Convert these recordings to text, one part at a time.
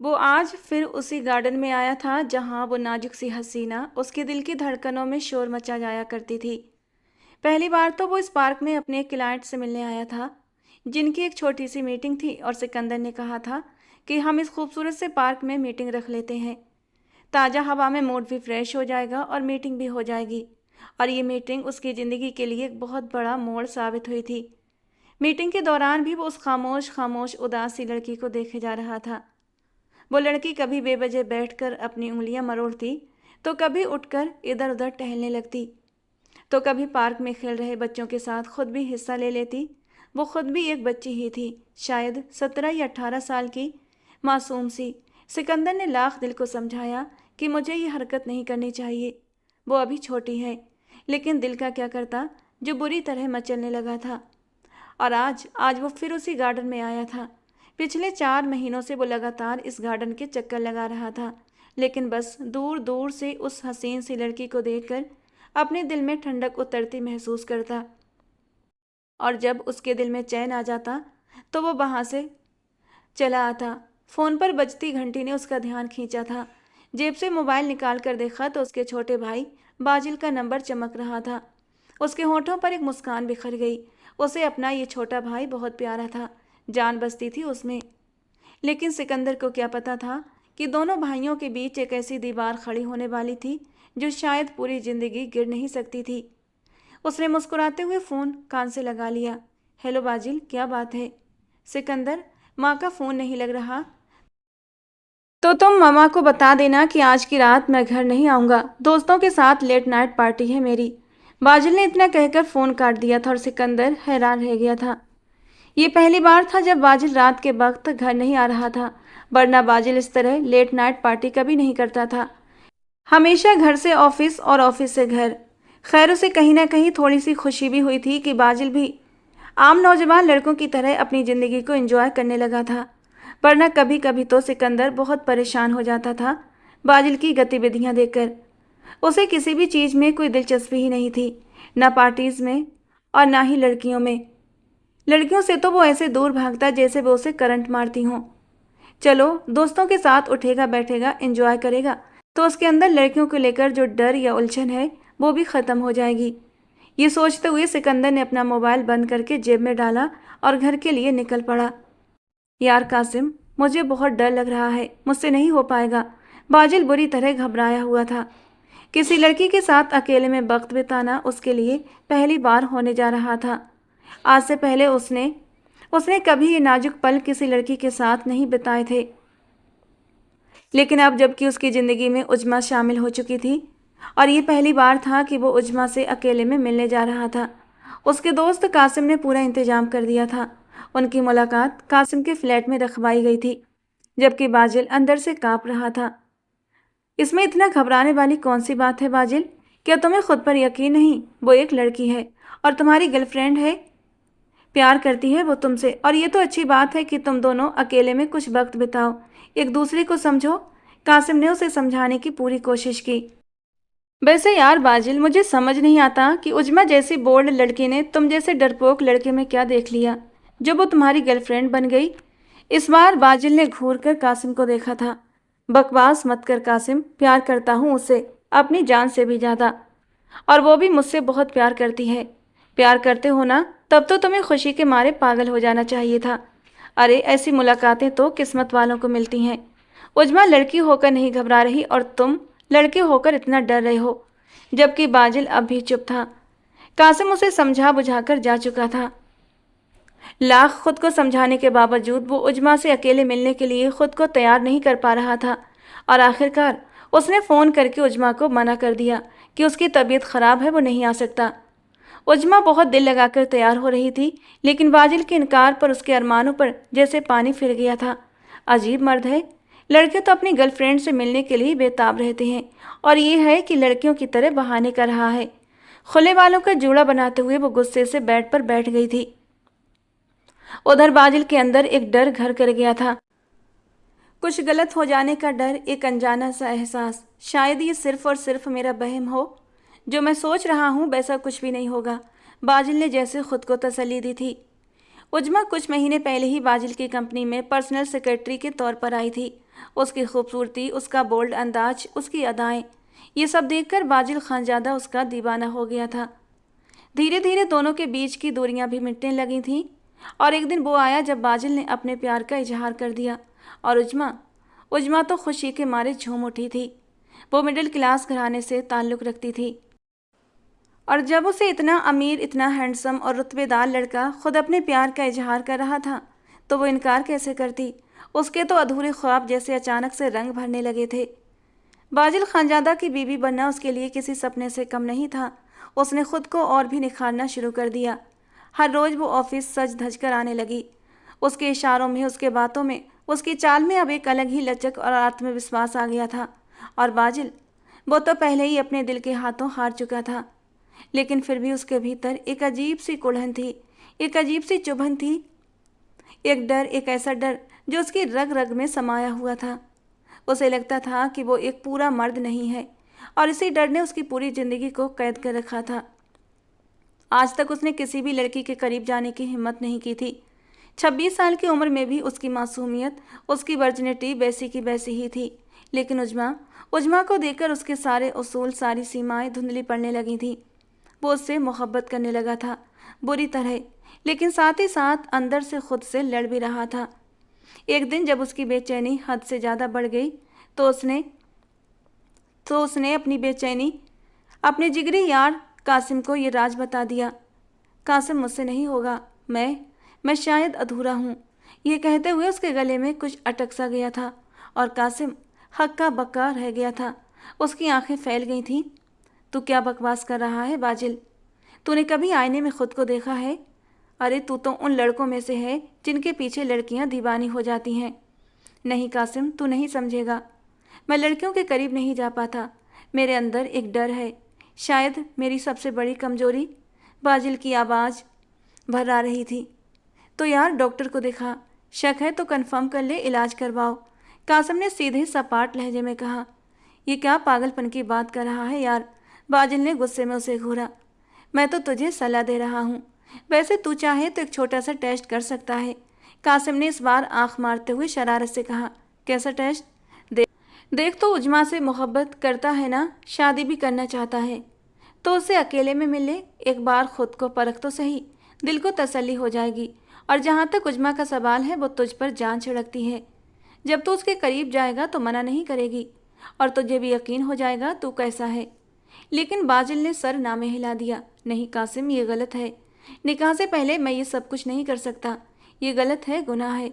वो आज फिर उसी गार्डन में आया था जहां वो नाजुक सी हसीना उसके दिल की धड़कनों में शोर मचा जाया करती थी। पहली बार तो वो इस पार्क में अपने एक क्लाइंट से मिलने आया था, जिनकी एक छोटी सी मीटिंग थी और सिकंदर ने कहा था कि हम इस खूबसूरत से पार्क में मीटिंग रख लेते हैं। ताज़ा हवा में मूड भी फ्रेश हो जाएगा और मीटिंग भी हो जाएगी। और ये मीटिंग उसकी ज़िंदगी के लिए एक बहुत बड़ा मोड़ साबित हुई थी। मीटिंग के दौरान भी वो उस खामोश खामोश उदास सी लड़की को देखे जा रहा था। वो लड़की कभी बेवजह बैठकर अपनी उंगलियां मरोड़ती, तो कभी उठकर इधर उधर टहलने लगती, तो कभी पार्क में खेल रहे बच्चों के साथ खुद भी हिस्सा ले लेती। वो खुद भी एक बच्ची ही थी, शायद 17 या 18 साल की, मासूम सी। सिकंदर ने लाख दिल को समझाया कि मुझे ये हरकत नहीं करनी चाहिए, वो अभी छोटी है। लेकिन दिल का क्या करता, जो बुरी तरह मचलने लगा था। और आज आज वो फिर उसी गार्डन में आया था। पिछले 4 महीनों से वो लगातार इस गार्डन के चक्कर लगा रहा था, लेकिन बस दूर दूर से उस हसीन सी लड़की को देखकर अपने दिल में ठंडक उतरती महसूस करता। और जब उसके दिल में चैन आ जाता तो वो वहाँ से चला आता। फ़ोन पर बजती घंटी ने उसका ध्यान खींचा था। जेब से मोबाइल निकाल कर देखा तो उसके छोटे भाई बाजिल का नंबर चमक रहा था। उसके होठों पर एक मुस्कान बिखर गई। उसे अपना ये छोटा भाई बहुत प्यारा था, जान बसती थी उसमें। लेकिन सिकंदर को क्या पता था कि दोनों भाइयों के बीच एक ऐसी दीवार खड़ी होने वाली थी जो शायद पूरी जिंदगी गिर नहीं सकती थी। उसने मुस्कुराते हुए फ़ोन कान से लगा लिया। हेलो बाजिल, क्या बात है? सिकंदर, माँ का फ़ोन नहीं लग रहा। तो तुम मम्मा को बता देना कि आज की रात मैं घर नहीं आऊँगा, दोस्तों के साथ लेट नाइट पार्टी है मेरी। बाजिल ने इतना कहकर फ़ोन काट दिया था और सिकंदर हैरान रह गया था। ये पहली बार था जब बाजिल रात के वक्त घर नहीं आ रहा था, वरना बाजिल इस तरह लेट नाइट पार्टी कभी नहीं करता था। हमेशा घर से ऑफिस और ऑफिस से घर। खैर, उसे कहीं ना कहीं थोड़ी सी खुशी भी हुई थी कि बाजिल भी आम नौजवान लड़कों की तरह अपनी ज़िंदगी को एंजॉय करने लगा था। वरना कभी कभी तो सिकंदर बहुत परेशान हो जाता था बाजिल की गतिविधियां देखकर। उसे किसी भी चीज़ में कोई दिलचस्पी ही नहीं थी, ना पार्टीज़ में और ना ही लड़कियों में। लड़कियों से तो वो ऐसे दूर भागता जैसे वो उसे करंट मारती हों। चलो, दोस्तों के साथ उठेगा बैठेगा एंजॉय करेगा तो उसके अंदर लड़कियों को लेकर जो डर या उलझन है वो भी ख़त्म हो जाएगी। ये सोचते हुए सिकंदर ने अपना मोबाइल बंद करके जेब में डाला और घर के लिए निकल पड़ा। यार कासिम, मुझे बहुत डर लग रहा है, मुझसे नहीं हो पाएगा। बाजिल बुरी तरह घबराया हुआ था। किसी लड़की के साथ अकेले में वक्त बिताना उसके लिए पहली बार होने जा रहा था। आज से पहले उसने उसने कभी ये नाजुक पल किसी लड़की के साथ नहीं बिताए थे। लेकिन अब जबकि उसकी ज़िंदगी में उज्मा शामिल हो चुकी थी और ये पहली बार था कि वो उज्मा से अकेले में मिलने जा रहा था। उसके दोस्त कासिम ने पूरा इंतजाम कर दिया था। उनकी मुलाकात कासिम के फ्लैट में रखवाई गई थी, जबकि बाजिल अंदर से कांप रहा था। इसमें इतना घबराने वाली कौन सी बात है बाजिल? क्या तुम्हें खुद पर यकीन नहीं? वो एक लड़की है और तुम्हारी गर्लफ्रेंड है। प्यार करती है वो तुमसे, और ये तो अच्छी बात है कि तुम दोनों अकेले में कुछ वक्त बिताओ, एक दूसरे को समझो। कासिम ने उसे समझाने की पूरी कोशिश की। वैसे यार बाजिल, मुझे समझ नहीं आता कि उज्मा जैसी बोल्ड लड़की ने तुम जैसे डरपोक लड़के में क्या देख लिया जो वो तुम्हारी गर्लफ्रेंड बन गई। इस बार बाजिल ने घूर कर कासिम को देखा था। बकवास मत कर कासिम, प्यार करता हूँ उससे, अपनी जान से भी ज़्यादा। और वो भी मुझसे बहुत प्यार करती है। प्यार करते हो ना, तब तो तुम्हें खुशी के मारे पागल हो जाना चाहिए था। अरे, ऐसी मुलाकातें तो किस्मत वालों को मिलती हैं। उज्मा लड़की होकर नहीं घबरा रही और तुम लड़के होकर इतना डर रहे हो। जबकि बाजिल अब भी चुप था। कासिम उसे समझा बुझाकर जा चुका था। लाख खुद को समझाने के बावजूद वो उज्मा से अकेले मिलने के लिए खुद को तैयार नहीं कर पा रहा था। और आखिरकार उसने फ़ोन करके उज्मा को मना कर दिया कि उसकी तबीयत ख़राब है, वो नहीं आ सकता। उज्मा बहुत दिल लगाकर तैयार हो रही थी, लेकिन बाजिल के इनकार पर उसके अरमानों पर जैसे पानी फिर गया था। अजीब मर्द है। लड़के तो अपनी गर्लफ्रेंड से मिलने के लिए बेताब रहते हैं, और ये है कि लड़कियों की तरह बहाने कर रहा है। खुले बालों का जूड़ा बनाते हुए वो गुस्से से बेड पर बैठ गई थी। उधर बाजिल के अंदर एक डर घर कर गया था। कुछ गलत हो जाने का डर, एक अनजाना सा एहसास। शायद ये सिर्फ और सिर्फ मेरा वहम हो। जो मैं सोच रहा हूँ वैसा कुछ भी नहीं होगा, बाजिल ने जैसे खुद को तसल्ली दी थी। उजमा कुछ महीने पहले ही बाजिल की कंपनी में पर्सनल सेक्रेटरी के तौर पर आई थी। उसकी खूबसूरती, उसका बोल्ड अंदाज, उसकी अदाएं, ये सब देखकर बाजिल खानजादा उसका दीवाना हो गया था। धीरे धीरे दोनों के बीच की दूरियां भी मिटने लगी थीं और एक दिन वो आया जब बाजिल ने अपने प्यार का इजहार कर दिया और उजमा उजमा तो खुशी के मारे झूम उठी थी। वो मिडिल क्लास घराने से ताल्लुक़ रखती थी और जब उसे इतना अमीर, इतना हैंडसम और रुतबेदार लड़का खुद अपने प्यार का इजहार कर रहा था तो वो इनकार कैसे करती। उसके तो अधूरे ख्वाब जैसे अचानक से रंग भरने लगे थे। बाजिल खानजादा की बीवी बनना उसके लिए किसी सपने से कम नहीं था। उसने खुद को और भी निखारना शुरू कर दिया। हर रोज़ वो ऑफिस सज धज कर आने लगी। उसके इशारों में, उसके बातों में, उसकी चाल में अब एक अलग ही लचक और आत्मविश्वास आ गया था। और बाजिल, वो तो पहले ही अपने दिल के हाथों हार चुका था, लेकिन फिर भी उसके भीतर एक अजीब सी कुढ़न थी, एक अजीब सी चुभन थी, एक डर, एक ऐसा डर जो उसकी रग रग में समाया हुआ था। उसे लगता था कि वो एक पूरा मर्द नहीं है और इसी डर ने उसकी पूरी ज़िंदगी को कैद कर रखा था। आज तक उसने किसी भी लड़की के करीब जाने की हिम्मत नहीं की थी। 26 साल की उम्र में भी उसकी मासूमियत, उसकी वर्जिनिटी वैसी की वैसी ही थी। लेकिन उजमा को देखकर उसके सारे उसूल, सारी सीमाएं धुंधली पड़ने लगी थीं। वो उससे मोहब्बत करने लगा था, बुरी तरह, लेकिन साथ ही साथ अंदर से खुद से लड़ भी रहा था। एक दिन जब उसकी बेचैनी हद से ज़्यादा बढ़ गई तो उसने अपनी बेचैनी अपने जिगरी यार कासिम को ये राज बता दिया। कासिम, मुझसे नहीं होगा, मैं शायद अधूरा हूँ। ये कहते हुए उसके गले में कुछ अटक सा गया था और कासिम हक्का बक्का रह गया था। उसकी आंखें फैल गई थीं। तू क्या बकवास कर रहा है बाजिल? तूने कभी आईने में खुद को देखा है? अरे तू तो उन लड़कों में से है जिनके पीछे लड़कियां दीवानी हो जाती हैं। नहीं कासिम, तू नहीं समझेगा। मैं लड़कियों के करीब नहीं जा पाता। मेरे अंदर एक डर है, शायद मेरी सबसे बड़ी कमजोरी। बाजिल की आवाज़ भर्रा रही थी। तो यार डॉक्टर को दिखा, शक है तो कंफर्म कर ले, इलाज करवाओ, कासिम ने सीधे सपाट लहजे में कहा। ये क्या पागलपन की बात कर रहा है यार? बाजिल ने गुस्से में उसे घूरा। मैं तो तुझे सलाह दे रहा हूँ। वैसे तू चाहे तो एक छोटा सा टेस्ट कर सकता है। कासिम ने इस बार आंख मारते हुए शरारत से कहा। कैसा टेस्ट? देख तो उजमा से मोहब्बत करता है ना, शादी भी करना चाहता है, तो उसे अकेले में मिले, एक बार खुद को परख तो सही, दिल को तसल्ली हो जाएगी। और जहाँ तक उजमा का सवाल है, वो तुझ पर जान छिड़कती है। जब तू उसके करीब जाएगा तो मना नहीं करेगी और तुझे भी यकीन हो जाएगा तू कैसा है। लेकिन बाजिल ने सर नामे हिला दिया। नहीं कासिम, ये गलत है। निकाह से पहले मैं ये सब कुछ नहीं कर सकता। ये गलत है, गुनाह है।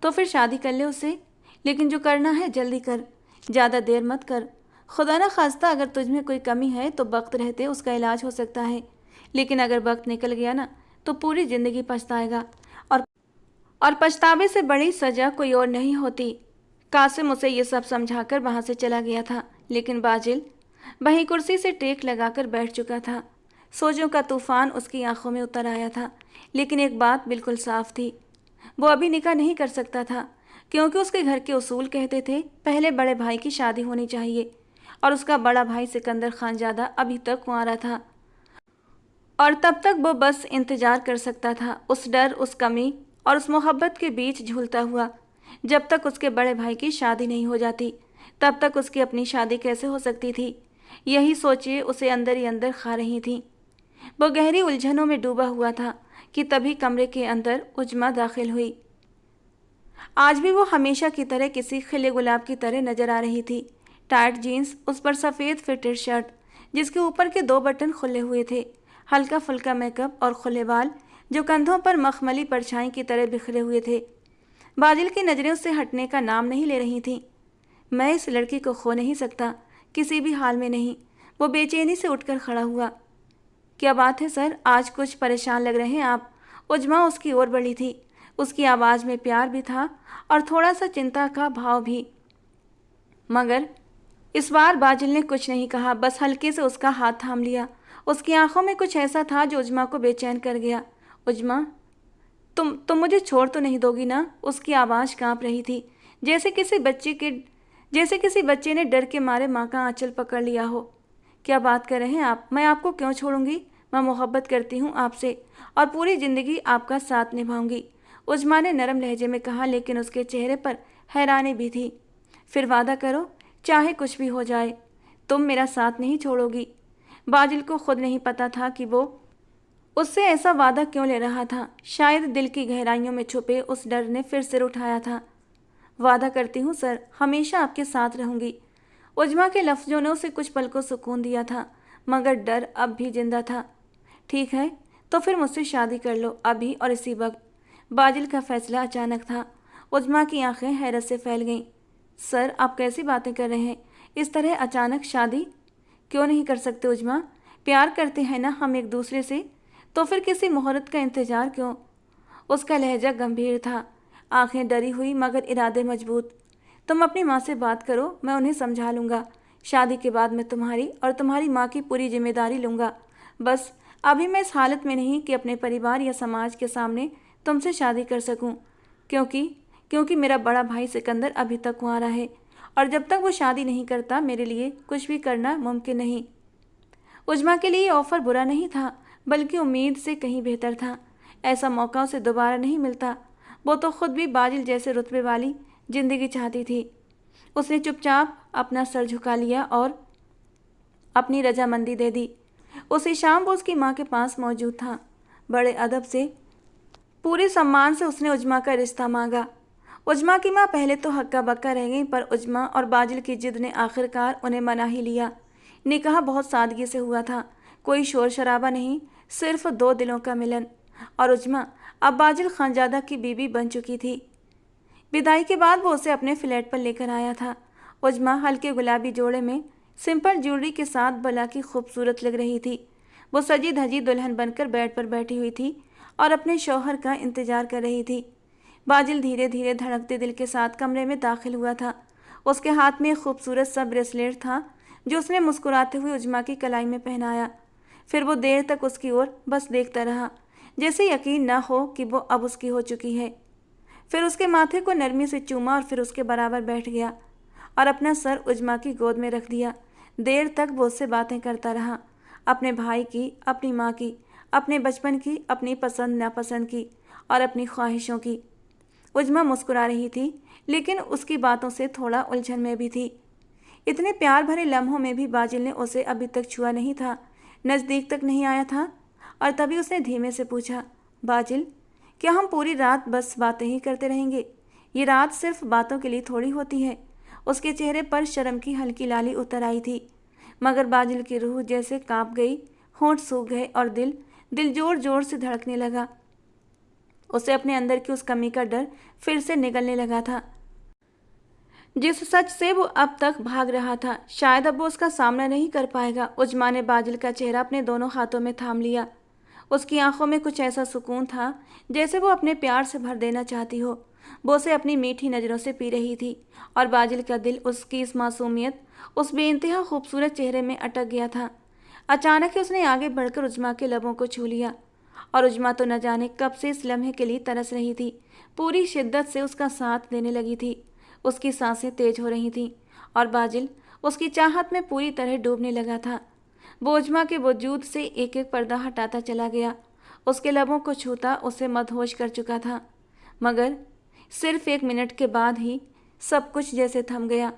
तो फिर शादी कर ले उससे, लेकिन जो करना है जल्दी कर, ज़्यादा देर मत कर। खुदा न खास्ता अगर तुझ में कोई कमी है तो वक्त रहते उसका इलाज हो सकता है, लेकिन अगर वक्त निकल गया ना तो पूरी ज़िंदगी पछताएगा और पछतावे से बड़ी सज़ा कोई और नहीं होती। कासिम उसे ये सब समझाकर वहाँ से चला गया था, लेकिन बाजिल वहीं कुर्सी से टेक लगाकर बैठ चुका था। सोचों का तूफान उसकी आंखों में उतर आया था, लेकिन एक बात बिल्कुल साफ थी, वो अभी निकाह नहीं कर सकता था, क्योंकि उसके घर के उसूल कहते थे पहले बड़े भाई की शादी होनी चाहिए और उसका बड़ा भाई सिकंदर खानजादा अभी तक कुंवारा था और तब तक वो बस इंतज़ार कर सकता था, उस डर, उस कमी और उस मोहब्बत के बीच झूलता हुआ। जब तक उसके बड़े भाई की शादी नहीं हो जाती तब तक उसकी अपनी शादी कैसे हो सकती थी? यही सोचिए उसे अंदर ही अंदर खा रही थी। वो गहरी उलझनों में डूबा हुआ था कि तभी कमरे के अंदर उजमा दाखिल हुई। आज भी वो हमेशा की तरह किसी खिले गुलाब की तरह नजर आ रही थी। टाइट जीन्स, उस पर सफ़ेद फिटेड शर्ट जिसके ऊपर के 2 बटन खुले हुए थे, हल्का फुल्का मेकअप और खुले बाल जो कंधों पर मखमली परछाई की तरह बिखरे हुए थे। बाजिल की नज़रें उससे हटने का नाम नहीं ले रही थीं। मैं इस लड़की को खो नहीं सकता, किसी भी हाल में नहीं। वो बेचैनी से उठकर खड़ा हुआ। क्या बात है सर, आज कुछ परेशान लग रहे हैं आप? उजमा उसकी ओर बढ़ी थी। उसकी आवाज़ में प्यार भी था और थोड़ा सा चिंता का भाव भी। मगर इस बार बाजिल ने कुछ नहीं कहा, बस हल्के से उसका हाथ थाम लिया। उसकी आंखों में कुछ ऐसा था जो उजमा को बेचैन कर गया। उजमा, तुम मुझे छोड़ तो नहीं दोगी ना? उसकी आवाज़ कांप रही थी, जैसे किसी बच्चे ने डर के मारे माँ का आंचल पकड़ लिया हो। क्या बात कर रहे हैं आप? मैं आपको क्यों छोड़ूंगी? मैं मोहब्बत करती हूँ आपसे और पूरी ज़िंदगी आपका साथ निभाऊंगी, उजमा ने नरम लहजे में कहा, लेकिन उसके चेहरे पर हैरानी भी थी। फिर वादा करो, चाहे कुछ भी हो जाए, तुम मेरा साथ नहीं छोड़ोगी। बाजिल को खुद नहीं पता था कि वो उससे ऐसा वादा क्यों ले रहा था। शायद दिल की गहराइयों में छुपे उस डर ने फिर सिर उठाया था। वादा करती हूँ सर, हमेशा आपके साथ रहूंगी। उजमा के लफ्ज़ों ने उसे कुछ पल को सुकून दिया था, मगर डर अब भी जिंदा था। ठीक है, तो फिर मुझसे शादी कर लो, अभी और इसी वक्त। बाजिल का फैसला अचानक था। उजमा की आंखें हैरत से फैल गईं। सर, आप कैसी बातें कर रहे हैं? इस तरह अचानक शादी क्यों नहीं कर सकते उजमा? प्यार करते हैं ना हम एक दूसरे से, तो फिर किसी मुहूर्त का इंतजार क्यों? उसका लहजा गंभीर था, आंखें डरी हुई मगर इरादे मजबूत। तुम अपनी माँ से बात करो, मैं उन्हें समझा लूँगा। शादी के बाद मैं तुम्हारी और तुम्हारी माँ की पूरी जिम्मेदारी लूँगा। बस अभी मैं इस हालत में नहीं कि अपने परिवार या समाज के सामने तुमसे शादी कर सकूं, क्योंकि क्योंकि मेरा बड़ा भाई सिकंदर अभी तक कुंवारा है और जब तक वो शादी नहीं करता मेरे लिए कुछ भी करना मुमकिन नहीं। उजमा के लिए ये ऑफर बुरा नहीं था, बल्कि उम्मीद से कहीं बेहतर था। ऐसा मौका उसे दोबारा नहीं मिलता। वो तो खुद भी बाजिल जैसे रुतबे वाली जिंदगी चाहती थी। उसने चुपचाप अपना सर झुका लिया और अपनी रजामंदी दे दी। उसी शाम वो उसकी माँ के पास मौजूद था। बड़े अदब से, पूरे सम्मान से उसने उजमा का रिश्ता मांगा। उजमा की माँ पहले तो हक्का बक्का रह गई, पर उजमा और बाजिल की जिद ने आखिरकार उन्हें मना ही लिया। निकाह बहुत सादगी से हुआ था, कोई शोर शराबा नहीं, सिर्फ दो दिलों का मिलन। और उजमा अब बाजिल खानजादा की बीवी बन चुकी थी। विदाई के बाद वो उसे अपने फ्लैट पर लेकर आया था। उजमा हल्के गुलाबी जोड़े में सिंपल ज्वेलरी के साथ भला की खूबसूरत लग रही थी। वो सजी धजी दुल्हन बनकर बेड पर बैठी हुई थी और अपने शौहर का इंतजार कर रही थी। बाजिल धीरे धीरे धड़कते दिल के साथ कमरे में दाखिल हुआ था। उसके हाथ में एक खूबसूरत सा ब्रेसलेट था जो उसने मुस्कुराते हुए उजमा की कलाई में पहनाया। फिर वो देर तक उसकी ओर बस देखता रहा, जैसे यकीन न हो कि वो अब उसकी हो चुकी है। फिर उसके माथे को नरमी से चूमा और फिर उसके बराबर बैठ गया और अपना सर उजमा की गोद में रख दिया। देर तक वो उससे बातें करता रहा, अपने भाई की, अपनी माँ की, अपने बचपन की, अपनी पसंद नापसंद की और अपनी ख्वाहिशों की। उजमा मुस्कुरा रही थी, लेकिन उसकी बातों से थोड़ा उलझन में भी थी। इतने प्यार भरे लम्हों में भी बाजिल ने उसे अभी तक छुआ नहीं था, नज़दीक तक नहीं आया था। और तभी उसने धीमे से पूछा, बाजिल, क्या हम पूरी रात बस बातें ही करते रहेंगे? ये रात सिर्फ बातों के लिए थोड़ी होती है। उसके चेहरे पर शर्म की हल्की लाली उतर आई थी, मगर बाजिल की रूह जैसे कांप गई, होंठ सूख गए और दिल दिल जोर जोर से धड़कने लगा। उसे अपने अंदर की उस कमी का डर फिर से निगलने लगा था, जिस सच से वो अब तक भाग रहा था। शायद अब वो उसका सामना नहीं कर पाएगा। उजमा ने बाजिल का चेहरा अपने दोनों हाथों में थाम लिया। उसकी आंखों में कुछ ऐसा सुकून था जैसे वो अपने प्यार से भर देना चाहती हो। वो उसे अपनी मीठी नज़रों से पी रही थी और बाजिल का दिल उसकी इस मासूमियत, उस बेइंतहा खूबसूरत चेहरे में अटक गया था। अचानक ही उसने आगे बढ़कर उजमा के लबों को छू लिया और उजमा तो न जाने कब से इस लम्हे के लिए तरस रही थी। पूरी शिद्दत से उसका साथ देने लगी थी। उसकी सांसें तेज हो रही थीं और बाजिल उसकी चाहत में पूरी तरह डूबने लगा था। वो उजमा के वजूद से एक एक पर्दा हटाता चला गया। उसके लबों को छूता उसे मदहोश कर चुका था, मगर सिर्फ 1 मिनट के बाद ही सब कुछ जैसे थम गया।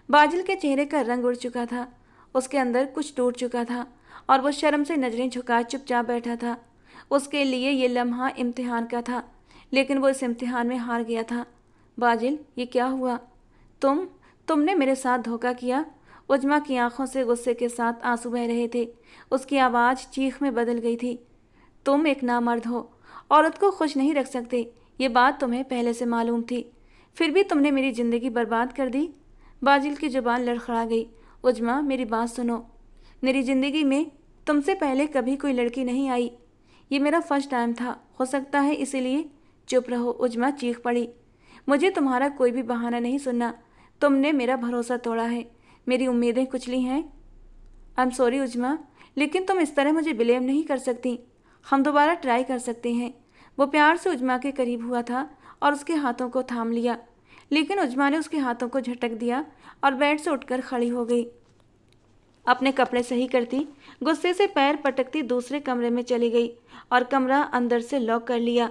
बाजिल के चेहरे का रंग उड़ चुका था, उसके अंदर कुछ टूट चुका था और वो शर्म से नजरें झुकाए चुपचाप बैठा था। उसके लिए ये लम्हा इम्तिहान का था, लेकिन वो इस इम्तिहान में हार गया था। बाजिल, ये क्या हुआ? तुमने मेरे साथ धोखा किया। उजमा की आंखों से गुस्से के साथ आंसू बह रहे थे। उसकी आवाज़ चीख में बदल गई थी। तुम एक नामर्द हो, औरत को खुश नहीं रख सकते। ये बात तुम्हें पहले से मालूम थी, फिर भी तुमने मेरी ज़िंदगी बर्बाद कर दी। बाजिल की जुबान लड़खड़ा गई। उजमा, मेरी बात सुनो। मेरी ज़िंदगी में तुमसे पहले कभी कोई लड़की नहीं आई। ये मेरा फर्स्ट टाइम था, हो सकता है इसीलिए। चुप रहो, उजमा चीख पड़ी। मुझे तुम्हारा कोई भी बहाना नहीं सुनना। तुमने मेरा भरोसा तोड़ा है, मेरी उम्मीदें कुचली हैं। आई एम सॉरी उजमा, लेकिन तुम इस तरह मुझे ब्लेम नहीं कर सकती। हम दोबारा ट्राई कर सकते हैं। वो प्यार से उजमा के करीब हुआ था और उसके हाथों को थाम लिया, लेकिन उजमा ने उसके हाथों को झटक दिया और बेड से उठकर खड़ी हो गई। अपने कपड़े सही करती, गुस्से से पैर पटकती दूसरे कमरे में चली गई और कमरा अंदर से लॉक कर लिया।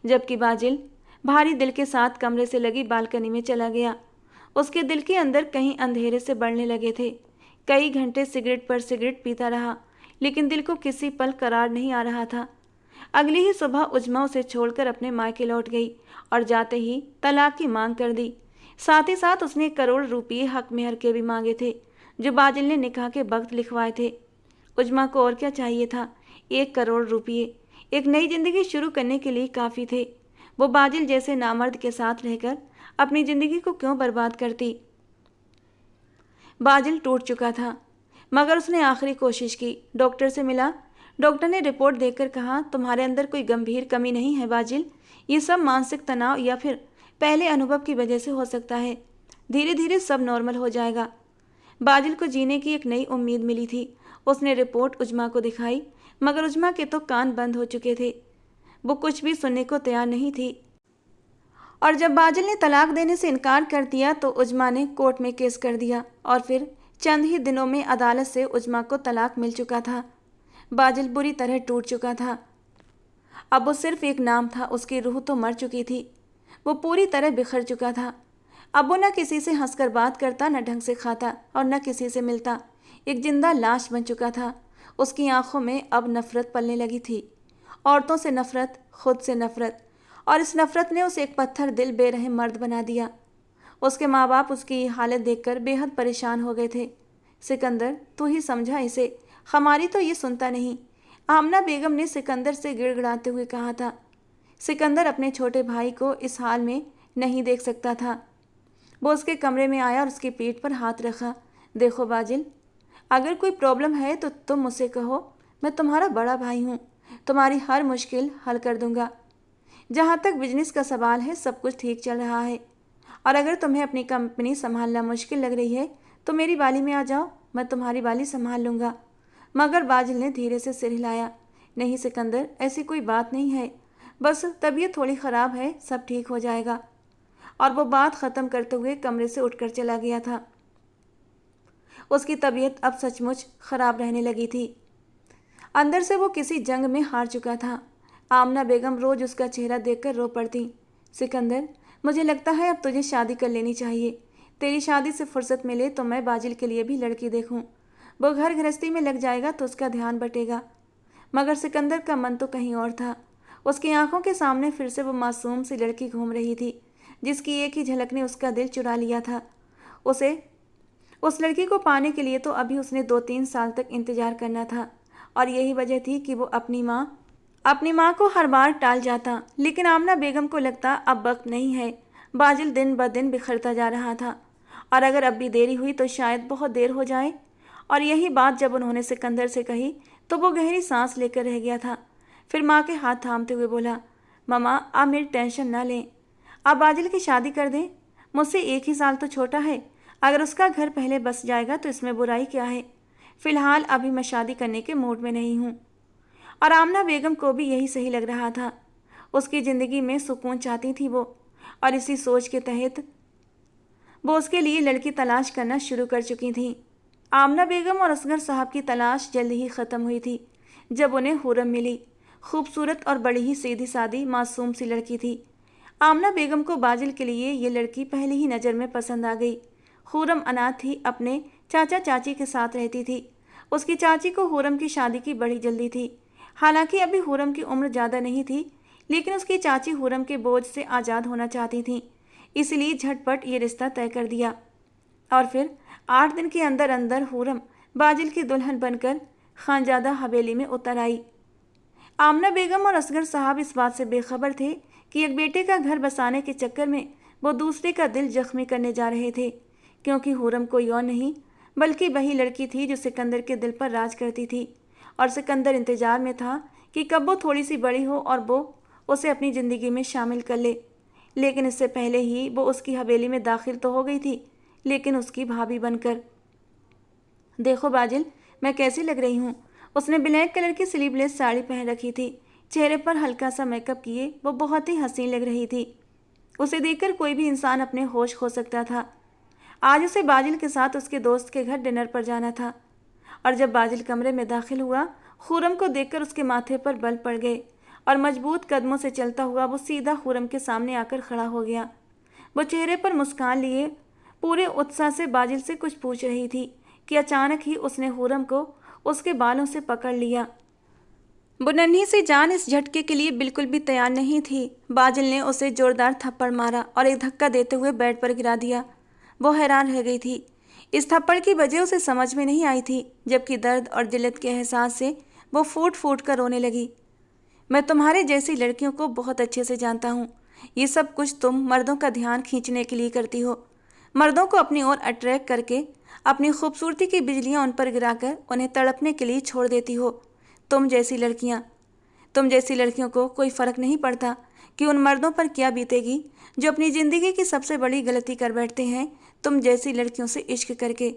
जबकि बाजिल भारी दिल के साथ कमरे से लगी बालकनी में चला गया। उसके दिल के अंदर कहीं अंधेरे से बढ़ने लगे थे। कई घंटे सिगरेट पर सिगरेट पीता रहा, लेकिन दिल को किसी पल करार नहीं आ रहा था। अगली ही सुबह उजमा उसे छोड़कर अपने मायके लौट गई और जाते ही तलाक की मांग कर दी। साथ ही साथ उसने 1 करोड़ रुपये हक मेहर के भी मांगे थे, जो बाजिल ने निकाह के वक्त लिखवाए थे। उजमा को और क्या चाहिए था? 1 करोड़ रुपये एक नई जिंदगी शुरू करने के लिए काफ़ी थे। वो बाजिल जैसे नामर्द के साथ रहकर अपनी जिंदगी को क्यों बर्बाद करती? बाजिल टूट चुका था, मगर उसने आखिरी कोशिश की। डॉक्टर से मिला। डॉक्टर ने रिपोर्ट देखकर कहा, तुम्हारे अंदर कोई गंभीर कमी नहीं है बाजिल। ये सब मानसिक तनाव या फिर पहले अनुभव की वजह से हो सकता है। धीरे धीरे सब नॉर्मल हो जाएगा। बाजिल को जीने की एक नई उम्मीद मिली थी। उसने रिपोर्ट उजमा को दिखाई, मगर उजमा के तो कान बंद हो चुके थे। वो कुछ भी सुनने को तैयार नहीं थी। और जब बाजिल ने तलाक देने से इनकार कर दिया तो उजमा ने कोर्ट में केस कर दिया और फिर चंद ही दिनों में अदालत से उजमा को तलाक मिल चुका था। बाजिल बुरी तरह टूट चुका था। अब वो सिर्फ एक नाम था, उसकी रूह तो मर चुकी थी। वो पूरी तरह बिखर चुका था। अब वो न किसी से हंसकर बात करता, न ढंग से खाता और न किसी से मिलता। एक जिंदा लाश बन चुका था। उसकी आंखों में अब नफरत पलने लगी थी। औरतों से नफरत, खुद से नफरत, और इस नफरत ने उसे एक पत्थर दिल बेरहम मर्द बना दिया। उसके माँ बाप उसकी ये हालत देखकर बेहद परेशान हो गए थे। सिकंदर, तू ही समझा इसे, हमारी तो ये सुनता नहीं, आमना बेगम ने सिकंदर से गिड़गिड़ाते हुए कहा था। सिकंदर अपने छोटे भाई को इस हाल में नहीं देख सकता था। वो उसके कमरे में आया और उसकी पीठ पर हाथ रखा। देखो बाजिल, अगर कोई प्रॉब्लम है तो तुम मुझसे कहो, मैं तुम्हारा बड़ा भाई हूँ, तुम्हारी हर मुश्किल हल कर दूंगा। जहाँ तक बिजनेस का सवाल है, सब कुछ ठीक चल रहा है, और अगर तुम्हें अपनी कंपनी संभालना मुश्किल लग रही है तो मेरी बाली में आ जाओ, मैं तुम्हारी बाली संभाल लूँगा। मगर बाजिल ने धीरे से सिर हिलाया। नहीं सिकंदर, ऐसी कोई बात नहीं है, बस तबीयत थोड़ी ख़राब है, सब ठीक हो जाएगा। और वो बात ख़त्म करते हुए कमरे से उठकर चला गया था। उसकी तबीयत अब सचमुच ख़राब रहने लगी थी। अंदर से वो किसी जंग में हार चुका था। आमना बेगम रोज़ उसका चेहरा देखकर रो पड़ती। सिकंदर, मुझे लगता है अब तुझे शादी कर लेनी चाहिए। तेरी शादी से फुर्सत मिले तो मैं बाजिल के लिए भी लड़की देखूं। वो घर गृहस्थी में लग जाएगा तो उसका ध्यान बटेगा। मगर सिकंदर का मन तो कहीं और था। उसकी आंखों के सामने फिर से वो मासूम सी लड़की घूम रही थी, जिसकी एक ही झलक ने उसका दिल चुरा लिया था। उस लड़की को पाने के लिए तो अभी उसने 2-3 साल तक इंतजार करना था, और यही वजह थी कि वो अपनी माँ को हर बार टाल जाता। लेकिन आमना बेगम को लगता अब वक्त नहीं है। बाजिल दिन ब दिन बिखरता जा रहा था, और अगर अब भी देरी हुई तो शायद बहुत देर हो जाए। और यही बात जब उन्होंने सिकंदर से कही तो वो गहरी सांस लेकर रह गया था। फिर माँ के हाथ थामते हुए बोला, मामा, आप मेरी टेंशन ना लें, आप बाजिल की शादी कर दें। मुझसे 1 ही साल तो छोटा है, अगर उसका घर पहले बस जाएगा तो इसमें बुराई क्या है। फ़िलहाल अभी मैं शादी करने के मूड में नहीं हूँ। और आमना बेगम को भी यही सही लग रहा था। उसकी ज़िंदगी में सुकून चाहती थी वो, और इसी सोच के तहत वो उसके लिए लड़की तलाश करना शुरू कर चुकी थी। आमना बेगम और असगर साहब की तलाश जल्द ही ख़त्म हुई थी जब उन्हें हुरम मिली। खूबसूरत और बड़ी ही सीधी सादी मासूम सी लड़की थी। आमना बेगम को बाजिल के लिए ये लड़की पहली ही नज़र में पसंद आ गई। हुरम अनाथ थी, अपने चाचा चाची के साथ रहती थी। उसकी चाची को हुरम की शादी की बड़ी जल्दी थी। हालांकि अभी हुरम की उम्र ज़्यादा नहीं थी, लेकिन उसकी चाची हुरम के बोझ से आज़ाद होना चाहती थी, इसलिए झटपट ये रिश्ता तय कर दिया। और फिर 8 दिन के अंदर अंदर हुरम बाजिल की दुल्हन बनकर खानजादा हवेली में उतर आई। आमना बेगम और असगर साहब इस बात से बेखबर थे कि एक बेटे का घर बसाने के चक्कर में वो दूसरे का दिल जख्मी करने जा रहे थे, क्योंकि हुरम कोई और नहीं बल्कि वही लड़की थी जो सिकंदर के दिल पर राज करती थी। और सिकंदर इंतजार में था कि कब वो थोड़ी सी बड़ी हो और वो उसे अपनी ज़िंदगी में शामिल कर ले। लेकिन इससे पहले ही वो उसकी हवेली में दाखिल तो हो गई थी, लेकिन उसकी भाभी बनकर। देखो बाजिल, मैं कैसी लग रही हूँ। उसने ब्लैक कलर की स्लीवलेस साड़ी पहन रखी थी। चेहरे पर हल्का सा मेकअप किए वो बहुत ही हसीन लग रही थी। उसे देखकर कोई भी इंसान अपने होश खो सकता था। आज उसे बाजिल के साथ उसके दोस्त के घर डिनर पर जाना था। और जब बाजिल कमरे में दाखिल हुआ, खुर्रम को देखकर उसके माथे पर बल पड़ गए और मजबूत कदमों से चलता हुआ वो सीधा खुर्रम के सामने आकर खड़ा हो गया। वो चेहरे पर मुस्कान लिए पूरे उत्साह से बाजिल से कुछ पूछ रही थी कि अचानक ही उसने खुर्रम को उसके बालों से पकड़ लिया। वो नन्ही सी जान इस झटके के लिए बिल्कुल भी तैयार नहीं थी। बाजिल ने उसे जोरदार थप्पड़ मारा और एक धक्का देते हुए बेड पर गिरा दिया। वो हैरान रह गई थी। इस थप्पड़ की वजह उसे समझ में नहीं आई थी, जबकि दर्द और जिल्लत के एहसास से वो फूट फूट कर रोने लगी। मैं तुम्हारे जैसी लड़कियों को बहुत अच्छे से जानता हूँ। ये सब कुछ तुम मर्दों का ध्यान खींचने के लिए करती हो, मर्दों को अपनी ओर अट्रैक्ट करके अपनी खूबसूरती की बिजलियाँ उन पर गिराकर उन्हें तड़पने के लिए छोड़ देती हो। तुम जैसी लड़कियों को कोई फ़र्क नहीं पड़ता कि उन मर्दों पर क्या बीतेगी जो अपनी ज़िंदगी की सबसे बड़ी गलती कर बैठते हैं तुम जैसी लड़कियों से इश्क करके।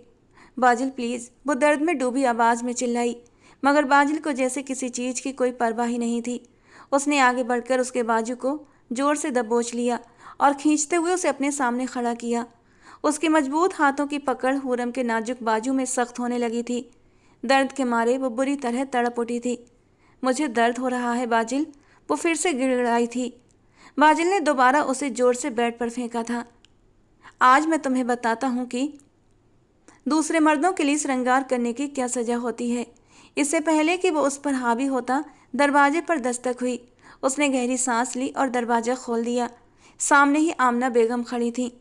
बाजिल प्लीज़, वो दर्द में डूबी आवाज़ में चिल्लाई, मगर बाजिल को जैसे किसी चीज़ की कोई परवाह ही नहीं थी। उसने आगे बढ़कर उसके बाजू को ज़ोर से दबोच लिया और खींचते हुए उसे अपने सामने खड़ा किया। उसके मजबूत हाथों की पकड़ खुर्रम के नाजुक बाजू में सख्त होने लगी थी। दर्द के मारे वो बुरी तरह तड़प उठी थी। मुझे दर्द हो रहा है बाजिल, वो फिर से गिड़गिड़ाई थी। बाजिल ने दोबारा उसे जोर से बेड पर फेंका था। आज मैं तुम्हें बताता हूँ कि दूसरे मर्दों के लिए श्रृंगार करने की क्या सज़ा होती है। इससे पहले कि वो उस पर हावी होता, दरवाजे पर दस्तक हुई। उसने गहरी सांस ली और दरवाज़ा खोल दिया। सामने ही आमना बेगम खड़ी थी।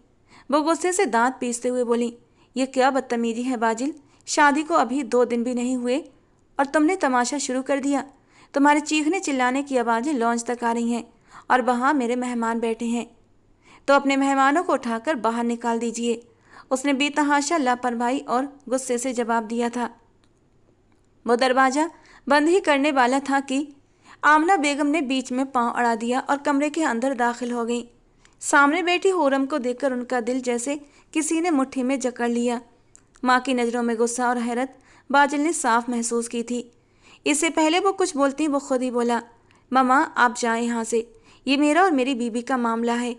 वो गुस्से से दांत पीसते हुए बोली, ये क्या बदतमीजी है बाजिल, शादी को अभी 2 दिन भी नहीं हुए और तुमने तमाशा शुरू कर दिया। तुम्हारे चीखने चिल्लाने की आवाज़ें लॉन्च तक आ रही हैं और वहाँ मेरे मेहमान बैठे हैं, तो अपने मेहमानों को उठाकर बाहर निकाल दीजिए। उसने बेतहाशा लापरवाही और गुस्से से जवाब दिया था। वो दरवाज़ा बंद ही करने वाला था कि आमना बेगम ने बीच में पांव अड़ा दिया और कमरे के अंदर दाखिल हो गई। सामने बैठी खुर्रम को देखकर उनका दिल जैसे किसी ने मुट्ठी में जकड़ लिया। माँ की नज़रों में गुस्सा और हैरत बाजिल ने साफ महसूस की थी। इससे पहले वो कुछ बोलती वो खुद ही बोला, मामा आप जाएं यहाँ से, ये मेरा और मेरी बीबी का मामला है।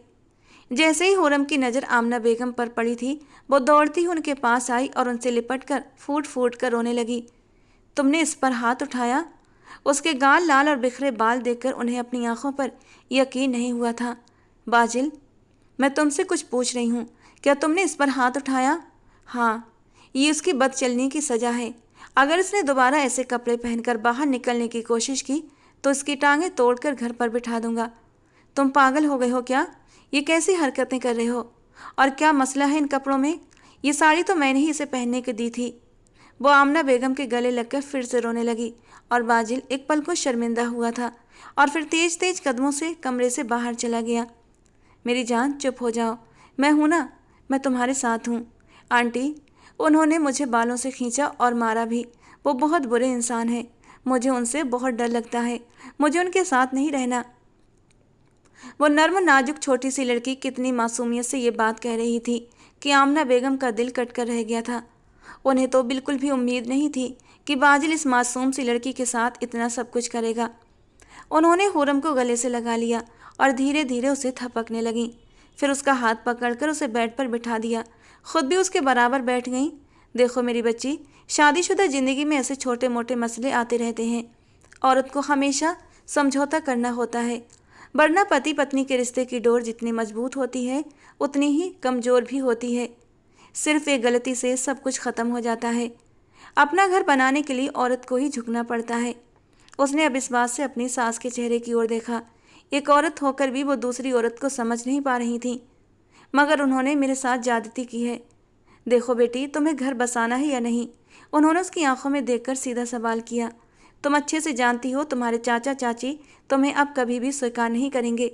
जैसे ही खुर्रम की नज़र आमना बेगम पर पड़ी थी, वो दौड़ती हुई उनके पास आई और उनसे लिपट कर फूट फूट कर रोने लगी। तुमने इस पर हाथ उठाया? उसके गाल लाल और बिखरे बाल देखकर उन्हें अपनी आंखों पर यकीन नहीं हुआ था। बाजिल, मैं तुमसे कुछ पूछ रही हूँ, क्या तुमने इस पर हाथ उठाया? हाँ, ये उसकी बदचलनी की सज़ा है। अगर इसने दोबारा ऐसे कपड़े पहनकर बाहर निकलने की कोशिश की तो इसकी टांगें तोड़कर घर पर बिठा दूंगा। तुम पागल हो गए हो क्या? ये कैसी हरकतें कर रहे हो? और क्या मसला है इन कपड़ों में? ये साड़ी तो मैंने ही इसे पहनने को दी थी। वो आमना बेगम के गले लगकर फिर से रोने लगी और बाजिल एक पल को शर्मिंदा हुआ था और फिर तेज तेज कदमों से कमरे से बाहर चला गया। मेरी जान चुप हो जाओ, मैं हूँ ना, मैं तुम्हारे साथ हूँ। आंटी, उन्होंने मुझे बालों से खींचा और मारा भी। वो बहुत बुरे इंसान हैं, मुझे उनसे बहुत डर लगता है, मुझे उनके साथ नहीं रहना। वो नर्म नाजुक छोटी सी लड़की कितनी मासूमियत से ये बात कह रही थी कि आमना बेगम का दिल कट कर रह गया था। उन्हें तो बिल्कुल भी उम्मीद नहीं थी कि बाजिल इस मासूम सी लड़की के साथ इतना सब कुछ करेगा। उन्होंने खुर्रम को गले से लगा लिया और धीरे धीरे उसे थपकने लगी। फिर उसका हाथ पकड़कर उसे बेड पर बिठा दिया, खुद भी उसके बराबर बैठ गईं। देखो मेरी बच्ची, शादीशुदा ज़िंदगी में ऐसे छोटे मोटे मसले आते रहते हैं। औरत को हमेशा समझौता करना होता है, वरना पति पत्नी के रिश्ते की डोर जितनी मजबूत होती है उतनी ही कमज़ोर भी होती है। सिर्फ एक गलती से सब कुछ ख़त्म हो जाता है। अपना घर बनाने के लिए औरत को ही झुकना पड़ता है। उसने अब इस बात से अपनी सास के चेहरे की ओर देखा। एक औरत होकर भी वो दूसरी औरत को समझ नहीं पा रही थी, मगर उन्होंने मेरे साथ ज्यादती की है। देखो बेटी, तुम्हें घर बसाना है या नहीं? उन्होंने उसकी आंखों में देखकर सीधा सवाल किया। तुम अच्छे से जानती हो तुम्हारे चाचा चाची तुम्हें अब कभी भी स्वीकार नहीं करेंगे।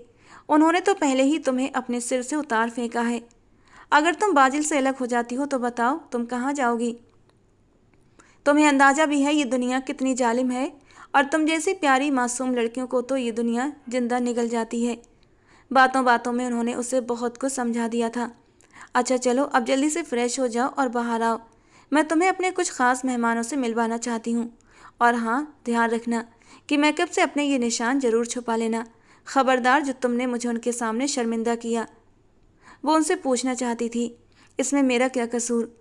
उन्होंने तो पहले ही तुम्हें अपने सिर से उतार फेंका है। अगर तुम बाजिल से अलग हो जाती हो तो बताओ तुम कहाँ जाओगी? तुम्हें अंदाज़ा भी है ये दुनिया कितनी जालिम है, और तुम जैसी प्यारी मासूम लड़कियों को तो ये दुनिया जिंदा निगल जाती है। बातों बातों में उन्होंने उसे बहुत कुछ समझा दिया था। अच्छा चलो अब जल्दी से फ्रेश हो जाओ और बाहर आओ, मैं तुम्हें अपने कुछ ख़ास मेहमानों से मिलवाना चाहती हूँ। और हाँ, ध्यान रखना कि मेकअप से अपने ये निशान ज़रूर छुपा लेना। ख़बरदार, जो तुमने मुझे उनके सामने शर्मिंदा किया। वो उनसे पूछना चाहती थी, इसमें मेरा क्या कसूर?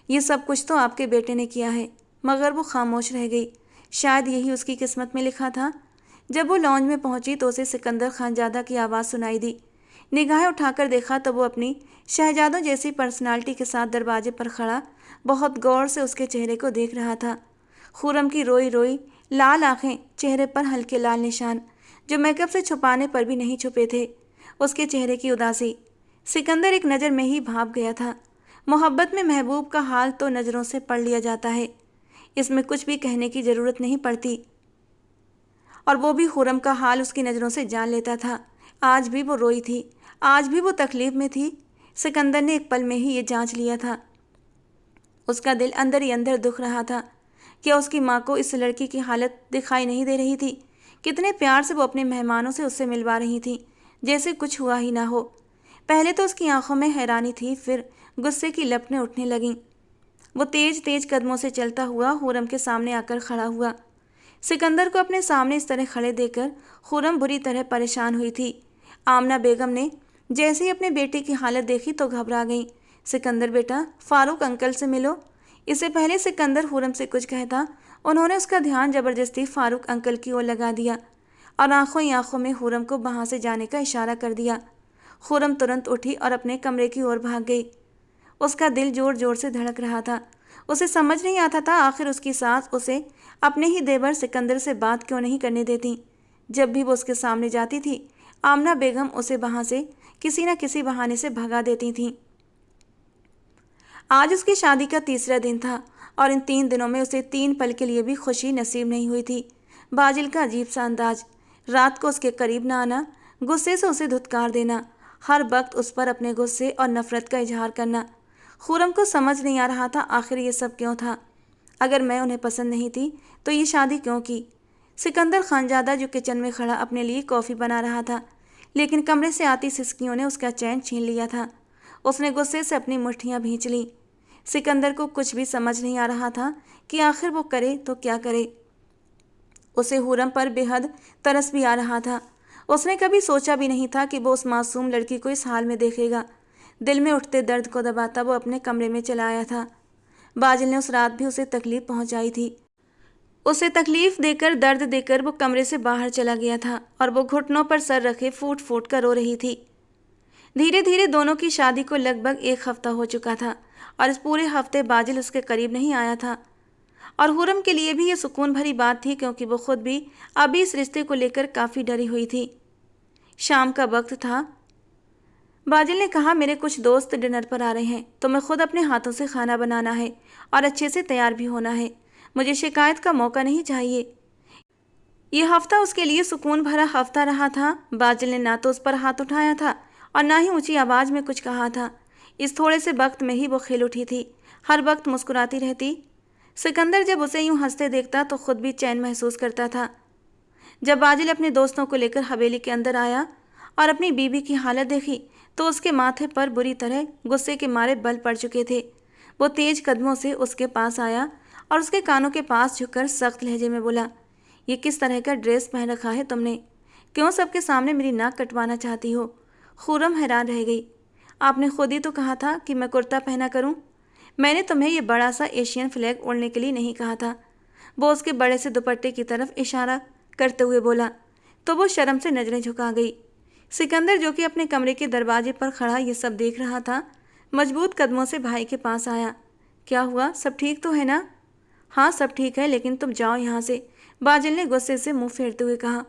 ये सब कुछ तो आपके बेटे ने किया है। मगर वो खामोश रह गई। शायद यही उसकी किस्मत में लिखा था। जब वो लॉन्ज में पहुंची तो उसे सिकंदर खानजादा की आवाज़ सुनाई दी। निगाहें उठाकर देखा तो वो अपनी शहजादों जैसी पर्सनालिटी के साथ दरवाजे पर खड़ा बहुत गौर से उसके चेहरे को देख रहा था। खुर्रम की रोई रोई लाल आंखें, चेहरे पर हल्के लाल निशान जो मेकअप से छुपाने पर भी नहीं छुपे थे, उसके चेहरे की उदासी। सिकंदर एक नज़र में ही भाप गया था। मोहब्बत में महबूब का हाल तो नज़रों से पढ़ लिया जाता है, इसमें कुछ भी कहने की ज़रूरत नहीं पड़ती। और वो भी खुर्रम का हाल उसकी नज़रों से जान लेता था। आज भी वो रोई थी, आज भी वो तकलीफ़ में थी। सिकंदर ने एक पल में ही ये जांच लिया था। उसका दिल अंदर ही अंदर दुख रहा था। क्या उसकी माँ को इस लड़की की हालत दिखाई नहीं दे रही थी? कितने प्यार से वो अपने मेहमानों से उससे मिलवा रही थी, जैसे कुछ हुआ ही ना हो। पहले तो उसकी आंखों में हैरानी थी, फिर गुस्से की लपटें उठने लगीं। वो तेज तेज कदमों से चलता हुआ खुर्रम के सामने आकर खड़ा हुआ। सिकंदर को अपने सामने इस तरह खड़े देखकर खुर्रम बुरी तरह परेशान हुई थी। आमना बेगम ने जैसे ही अपने बेटे की हालत देखी तो घबरा गई। सिकंदर बेटा, फारूक अंकल से मिलो। इससे पहले सिकंदर खुर्रम से कुछ कहता, उन्होंने उसका ध्यान जबरदस्ती फारूक अंकल की ओर लगा दिया और आंखों ही आंखों में खुर्रम को वहाँ से जाने का इशारा कर दिया। खुर्रम तुरंत उठी और अपने कमरे की ओर भाग गई। उसका दिल जोर जोर से धड़क रहा था। उसे समझ नहीं आता था आखिर उसकी सास उसे अपने ही देवर सिकंदर से बात क्यों नहीं करने देती। जब भी वो उसके सामने जाती थी, आमना बेगम उसे वहाँ से किसी न किसी बहाने से भगा देती थीं। आज उसकी शादी का तीसरा दिन था और इन 3 दिनों में उसे 3 पल के लिए भी खुशी नसीब नहीं हुई थी। बाजिल का अजीब सा अंदाज, रात को उसके करीब ना आना, गुस्से से उसे धुतकार देना, हर वक्त उस पर अपने गुस्से और नफरत का इजहार करना। खुर्रम को समझ नहीं आ रहा था आखिर ये सब क्यों था। अगर मैं उन्हें पसंद नहीं थी तो ये शादी क्यों की। सिकंदर खानजादा जो किचन में खड़ा अपने लिए कॉफ़ी बना रहा था, लेकिन कमरे से आती सिसकियों ने उसका चैन छीन लिया था। उसने गुस्से से अपनी मुट्ठियाँ भींच लीं। सिकंदर को कुछ भी समझ नहीं आ रहा था कि आखिर वो करे तो क्या करे। उसे खुर्रम पर बेहद तरस भी आ रहा था। उसने कभी सोचा भी नहीं था कि वो उस मासूम लड़की को इस हाल में देखेगा। दिल में उठते दर्द को दबाता वो अपने कमरे में चला आया था। बाजिल ने उस रात भी उसे तकलीफ पहुंचाई थी। उसे तकलीफ देकर, दर्द देकर वो कमरे से बाहर चला गया था और वो घुटनों पर सर रखे फूट फूट कर रो रही थी। धीरे धीरे दोनों की शादी को लगभग 1 हफ्ता हो चुका था और इस पूरे हफ्ते बाजिल उसके करीब नहीं आया था। और खुर्रम के लिए भी ये सुकून भरी बात थी, क्योंकि वो खुद भी अभी इस रिश्ते को लेकर काफ़ी डरी हुई थी। शाम का वक्त था। बाजिल ने कहा, मेरे कुछ दोस्त डिनर पर आ रहे हैं तो मैं खुद अपने हाथों से खाना बनाना है और अच्छे से तैयार भी होना है। मुझे शिकायत का मौका नहीं चाहिए। यह हफ्ता उसके लिए सुकून भरा हफ्ता रहा था। बाजिल ने ना तो उस पर हाथ उठाया था और ना ही ऊंची आवाज़ में कुछ कहा था। इस थोड़े से वक्त में ही वो खिल उठी थी, हर वक्त मुस्कुराती रहती। सिकंदर जब उसे यूं हंसते देखता तो खुद भी चैन महसूस करता था। जब बाजिल अपने दोस्तों को लेकर हवेली के अंदर आया और अपनी बीवी की हालत देखी तो उसके माथे पर बुरी तरह गुस्से के मारे बल पड़ चुके थे। वो तेज कदमों से उसके पास आया और उसके कानों के पास झुककर सख्त लहजे में बोला, ये किस तरह का ड्रेस पहन रखा है तुमने? क्यों सबके सामने मेरी नाक कटवाना चाहती हो? खुर्रम हैरान रह गई। आपने खुद ही तो कहा था कि मैं कुर्ता पहना करूं। मैंने तुम्हें ये बड़ा सा एशियन फ्लैग ओढ़ने के लिए नहीं कहा था। वो उसके बड़े से दुपट्टे की तरफ इशारा करते हुए बोला तो वो शर्म से नजरें झुका गई। सिकंदर जो कि अपने कमरे के दरवाजे पर खड़ा ये सब देख रहा था, मजबूत कदमों से भाई के पास आया। क्या हुआ, सब ठीक तो है ना? हाँ सब ठीक है, लेकिन तुम जाओ यहाँ से, बाजिल ने गुस्से से मुंह फेरते हुए कहा।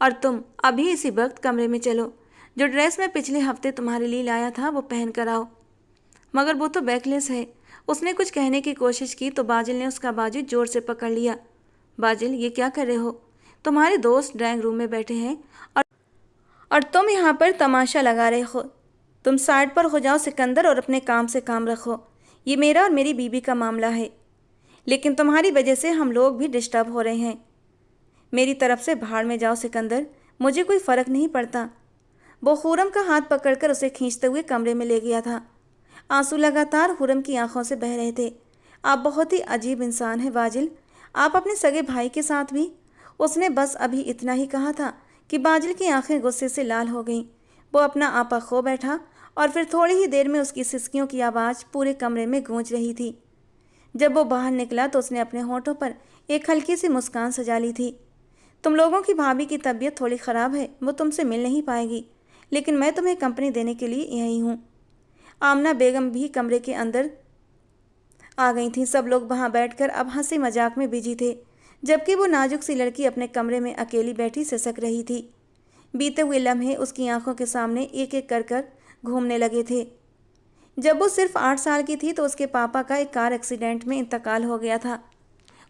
और तुम अभी इसी वक्त कमरे में चलो। जो ड्रेस मैं पिछले हफ्ते तुम्हारे लिए लाया था वो पहन कर आओ। मगर वो तो बैकलेस है। उसने कुछ कहने की कोशिश की तो बाजिल ने उसका बाजू जोर से पकड़ लिया। बाजिल, ये क्या कर रहे हो? तुम्हारे दोस्त ड्राइंग रूम में बैठे हैं और तुम यहाँ पर तमाशा लगा रहे हो। तुम साइड पर हो जाओ सिकंदर और अपने काम से काम रखो। ये मेरा और मेरी बीबी का मामला है, लेकिन तुम्हारी वजह से हम लोग भी डिस्टर्ब हो रहे हैं। मेरी तरफ से भाड़ में जाओ सिकंदर, मुझे कोई फ़र्क नहीं पड़ता। वो खुर्रम का हाथ पकड़कर उसे खींचते हुए कमरे में ले गया था। आंसू लगातार खुर्रम की आंखों से बह रहे थे। आप बहुत ही अजीब इंसान हैं बाजिल। आप अपने सगे भाई के साथ भी? उसने बस अभी इतना ही कहा था कि बाजिल की आंखें गुस्से से लाल हो गईं। वो अपना आपा खो बैठा और फिर थोड़ी ही देर में उसकी सिसकियों की आवाज़ पूरे कमरे में गूंज रही थी। जब वो बाहर निकला तो उसने अपने होठों पर एक हल्की सी मुस्कान सजा ली थी। तुम लोगों की भाभी की तबीयत थोड़ी ख़राब है, वो तुमसे मिल नहीं पाएगी, लेकिन मैं तुम्हें कंपनी देने के लिए यहीं हूँ। आमना बेगम भी कमरे के अंदर आ गई थी। सब लोग वहाँ बैठकर अब हंसी मजाक में बिजी थे, जबकि वो नाजुक सी लड़की अपने कमरे में अकेली बैठी सिसक रही थी। बीते हुए लम्हे उसकी आंखों के सामने एक एक कर घूमने लगे थे। जब वो सिर्फ 8 साल की थी तो उसके पापा का एक कार एक्सीडेंट में इंतकाल हो गया था।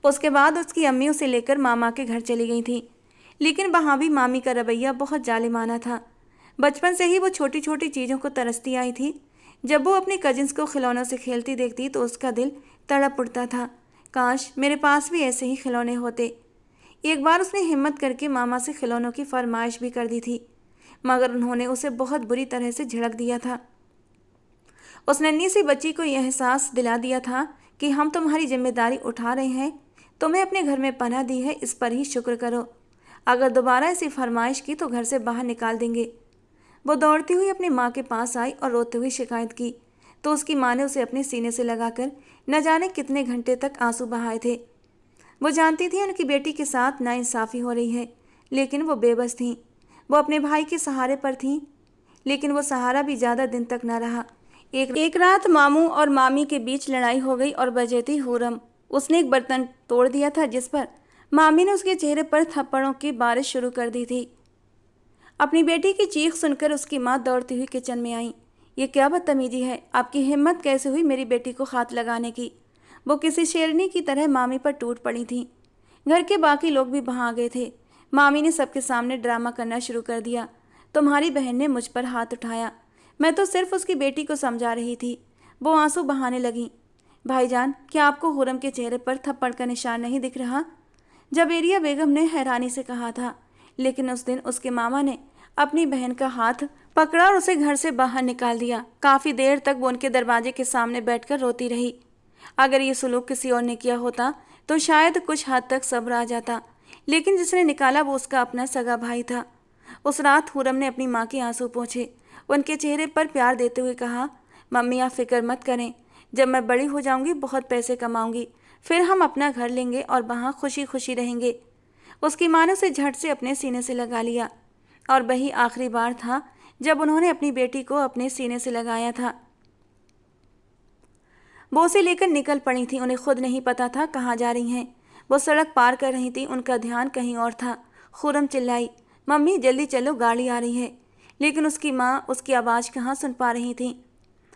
उसके बाद उसकी अम्मी उसे लेकर मामा के घर चली गई थी, लेकिन वहाँ भी मामी का रवैया बहुत जालिमाना था। बचपन से ही वो छोटी छोटी चीज़ों को तरसती आई थी। जब वो अपने कजिन्स को खिलौनों से खेलती देखती तो उसका दिल तड़प उठता था, काश मेरे पास भी ऐसे ही खिलौने होते। एक बार उसने हिम्मत करके मामा से खिलौनों की फरमाइश भी कर दी थी, मगर उन्होंने उसे बहुत बुरी तरह से झिड़क दिया था। उस नन्ही सी बच्ची को यह एहसास दिला दिया था कि हम तुम्हारी जिम्मेदारी उठा रहे हैं, तुम्हें अपने घर में पनाह दी है, इस पर ही शुक्र करो। अगर दोबारा ऐसी फरमाइश की तो घर से बाहर निकाल देंगे। वो दौड़ती हुई अपनी माँ के पास आई और रोते हुए शिकायत की, तो उसकी माँ ने उसे अपने सीने से लगाकर न जाने कितने घंटे तक आंसू बहाए थे। वो जानती थी उनकी बेटी के साथ नाइंसाफ़ी हो रही है, लेकिन वो बेबस थीं। वो अपने भाई के सहारे पर थीं, लेकिन वो सहारा भी ज़्यादा दिन तक न रहा। एक रात मामू और मामी के बीच लड़ाई हो गई और बजे थी हुरम। उसने एक बर्तन तोड़ दिया था, जिस पर मामी ने उसके चेहरे पर थप्पड़ों की बारिश शुरू कर दी थी। अपनी बेटी की चीख सुनकर उसकी माँ दौड़ती हुई किचन में आई। ये क्या बदतमीजी है, आपकी हिम्मत कैसे हुई मेरी बेटी को हाथ लगाने की। वो किसी शेरनी की तरह मामी पर टूट पड़ी थी। घर के बाकी लोग भी वहाँ आ गए थे। मामी ने सबके सामने ड्रामा करना शुरू कर दिया। तुम्हारी बहन ने मुझ पर हाथ उठाया, मैं तो सिर्फ उसकी बेटी को समझा रही थी। वो आंसू बहाने लगी। भाईजान, क्या आपको हुरम के चेहरे पर थप्पड़ का निशान नहीं दिख रहा? जबेरिया बेगम ने हैरानी से कहा था। लेकिन उस दिन उसके मामा ने अपनी बहन का हाथ पकड़ा और उसे घर से बाहर निकाल दिया। काफ़ी देर तक वो उनके दरवाजे के सामने बैठकर रोती रही। अगर ये सलूक किसी और ने किया होता तो शायद कुछ हद तक सब्र आ जाता, लेकिन जिसने निकाला वो उसका अपना सगा भाई था। उस रात हुरम ने अपनी माँ के आंसू पोंछे, उनके चेहरे पर प्यार देते हुए कहा, मम्मी आप फिक्र मत करें, जब मैं बड़ी हो जाऊंगी बहुत पैसे कमाऊंगी, फिर हम अपना घर लेंगे और वहाँ खुशी खुशी रहेंगे। उसकी माँ ने उसे झट से अपने सीने से लगा लिया, और वही आखिरी बार था जब उन्होंने अपनी बेटी को अपने सीने से लगाया था। वो उसे लेकर निकल पड़ी थी। उन्हें खुद नहीं पता था कहाँ जा रही हैं। वो सड़क पार कर रही थी, उनका ध्यान कहीं और था। खुरम चिल्लाई, मम्मी जल्दी चलो, गाड़ी आ रही है। लेकिन उसकी माँ उसकी आवाज़ कहाँ सुन पा रही थी।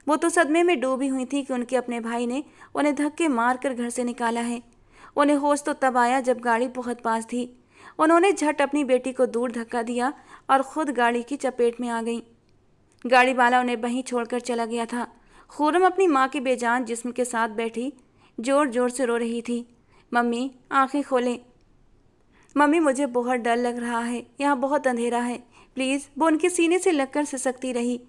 वो तो सदमे में डूबी हुई थी कि उनके अपने भाई ने उन्हें धक्के मार कर घर से निकाला है। उन्हें होश तो तब आया जब गाड़ी बहुत पास थी। उन्होंने झट अपनी बेटी को दूर धक्का दिया और खुद गाड़ी की चपेट में आ गई। गाड़ी वाला उन्हें वहीं छोड़कर चला गया था। खुरम अपनी माँ के बेजान जिस्म के साथ बैठी जोर जोर से रो रही थी। मम्मी आंखें खोलें, मम्मी मुझे बहुत डर लग रहा है, यहाँ बहुत अंधेरा है, प्लीज़। वो उनके सीने से लगकर सिसकती रही।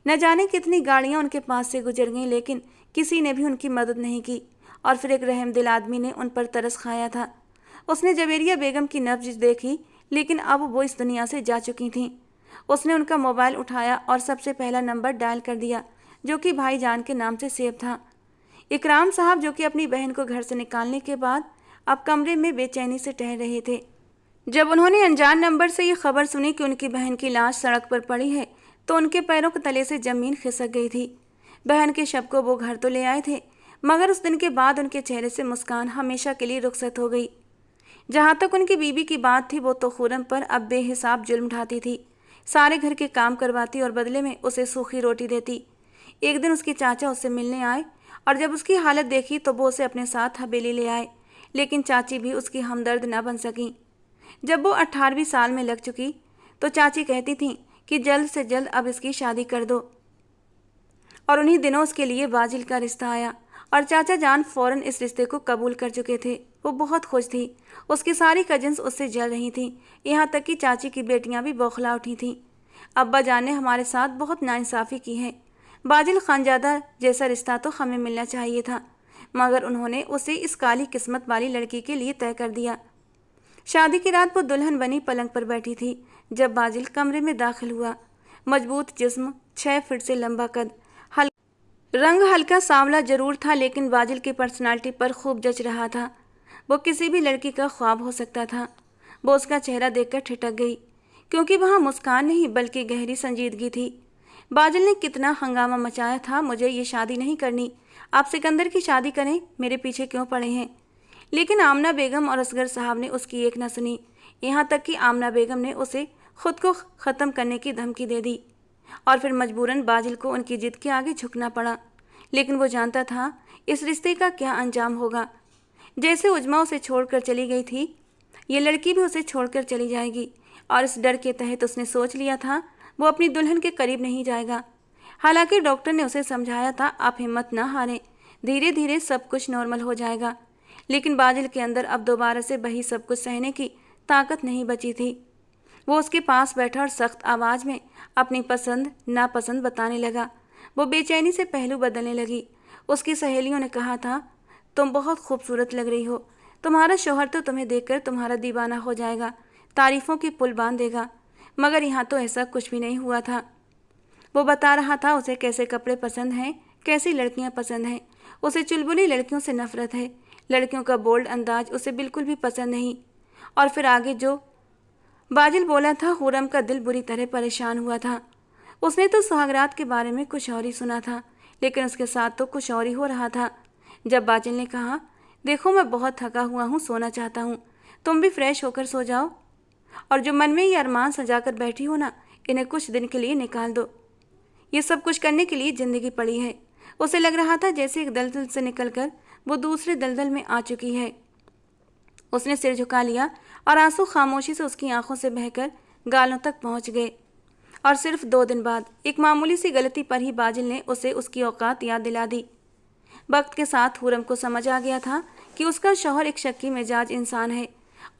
न जाने कितनी गाड़ियाँ उनके पास से गुजर गईं, लेकिन किसी ने भी उनकी मदद नहीं की। और फिर एक रहमदिल आदमी ने उन पर तरस खाया था। उसने जवेरिया बेगम की नब्ज देखी, लेकिन अब वो इस दुनिया से जा चुकी थीं। उसने उनका मोबाइल उठाया और सबसे पहला नंबर डायल कर दिया, जो कि भाईजान के नाम से सेव था। इकराम साहब, जो कि अपनी बहन को घर से निकालने के बाद अब कमरे में बेचैनी से टहल रहे थे। जब उन्होंने अनजान नंबर से ये खबर सुनी कि उनकी बहन की लाश सड़क पर पड़ी है, तो उनके पैरों के तले से ज़मीन खिसक गई थी। बहन के शव को वो घर तो ले आए थे, मगर उस दिन के बाद उनके चेहरे से मुस्कान हमेशा के लिए रुखसत हो गई। जहाँ तक उनकी बीवी की बात थी, वो तो खुरम पर अब बेहिसाब जुल्म ढाती थी। सारे घर के काम करवाती और बदले में उसे सूखी रोटी देती। एक दिन उसके चाचा उससे मिलने आए और जब उसकी हालत देखी तो वो उसे अपने साथ हवेली ले आए, लेकिन चाची भी उसकी हमदर्द न बन सकी। जब वो 18वीं साल में लग चुकी तो चाची कहती थी कि जल्द से जल्द अब इसकी शादी कर दो। और उन्हीं दिनों उसके लिए बाजिल का रिश्ता आया और चाचा जान फौरन इस रिश्ते को कबूल कर चुके थे। वो बहुत खुश थी। उसकी सारी कजिन्स उससे जल रही थीं, यहाँ तक कि चाची की बेटियाँ भी बौखला उठी थीं। अब्बा जान ने हमारे साथ बहुत नाइंसाफ़ी की है। बाजिल खानजादा जैसा रिश्ता तो हमें मिलना चाहिए था, मगर उन्होंने उसे इस काली किस्मत वाली लड़की के लिए तय कर दिया। शादी की रात वो दुल्हन बनी पलंग पर बैठी थी जब बाजिल कमरे में दाखिल हुआ। मजबूत जिस्म, 6 फीट से लंबा कद, रंग हल्का सांवला जरूर था, लेकिन बाजिल की पर्सनालिटी पर खूब जच रहा था। वो किसी भी लड़की का ख्वाब हो सकता था। वो उसका चेहरा देखकर ठिठक गई, क्योंकि वहाँ मुस्कान नहीं बल्कि गहरी संजीदगी थी। बाजिल ने कितना हंगामा मचाया था, मुझे ये शादी नहीं करनी, आप सिकंदर की शादी करें, मेरे पीछे क्यों पड़े हैं। लेकिन आमना बेगम और असगर साहब ने उसकी एक न सुनी। यहाँ तक कि आमना बेगम ने उसे खुद को ख़त्म करने की धमकी दे दी, और फिर मजबूरन बाजिल को उनकी जिद के आगे झुकना पड़ा। लेकिन वो जानता था इस रिश्ते का क्या अंजाम होगा। जैसे उजमा उसे छोड़कर चली गई थी, ये लड़की भी उसे छोड़कर चली जाएगी, और इस डर के तहत उसने सोच लिया था वो अपनी दुल्हन के करीब नहीं जाएगा। हालांकि डॉक्टर ने उसे समझाया था, आप हिम्मत न हारें, धीरे धीरे सब कुछ नॉर्मल हो जाएगा। लेकिन बाजिल के अंदर अब दोबारा से वही सब कुछ सहने की ताकत नहीं बची थी। वो उसके पास बैठा और सख्त आवाज़ में अपनी पसंद नापसंद बताने लगा। वो बेचैनी से पहलू बदलने लगी। उसकी सहेलियों ने कहा था, तुम बहुत खूबसूरत लग रही हो, तुम्हारा शौहर तो तुम्हें देखकर तुम्हारा दीवाना हो जाएगा, तारीफ़ों की पुल बांध देगा। मगर यहाँ तो ऐसा कुछ भी नहीं हुआ था। वो बता रहा था उसे कैसे कपड़े पसंद हैं, कैसी लड़कियाँ पसंद हैं। उसे चुलबुली लड़कियों से नफरत है, लड़कियों का बोल्ड अंदाज उसे बिल्कुल भी पसंद नहीं। और फिर आगे जो बाजिल बोला था, हुरम का दिल बुरी तरह परेशान हुआ था। उसने तो सुहागरात के बारे में कुछ और ही सुना था, लेकिन उसके साथ तो कुछ और ही हो रहा था। जब बाजिल ने कहा, देखो मैं बहुत थका हुआ हूँ, सोना चाहता हूँ, तुम भी फ्रेश होकर सो जाओ, और जो मन में ये अरमान सजाकर बैठी हो ना, इन्हें कुछ दिन के लिए निकाल दो। ये सब कुछ करने के लिए ज़िंदगी पड़ी है। उसे लग रहा था जैसे एक दलदल से निकलकर वो दूसरे दलदल में आ चुकी है। उसने सिर झुका लिया और आंसू खामोशी से उसकी आंखों से बहकर गालों तक पहुंच गए। और सिर्फ 2 दिन बाद एक मामूली सी गलती पर ही बाजिल ने उसे उसकी औकात याद दिला दी। वक्त के साथ हुरम को समझ आ गया था कि उसका शौहर एक शक्की मिजाज इंसान है,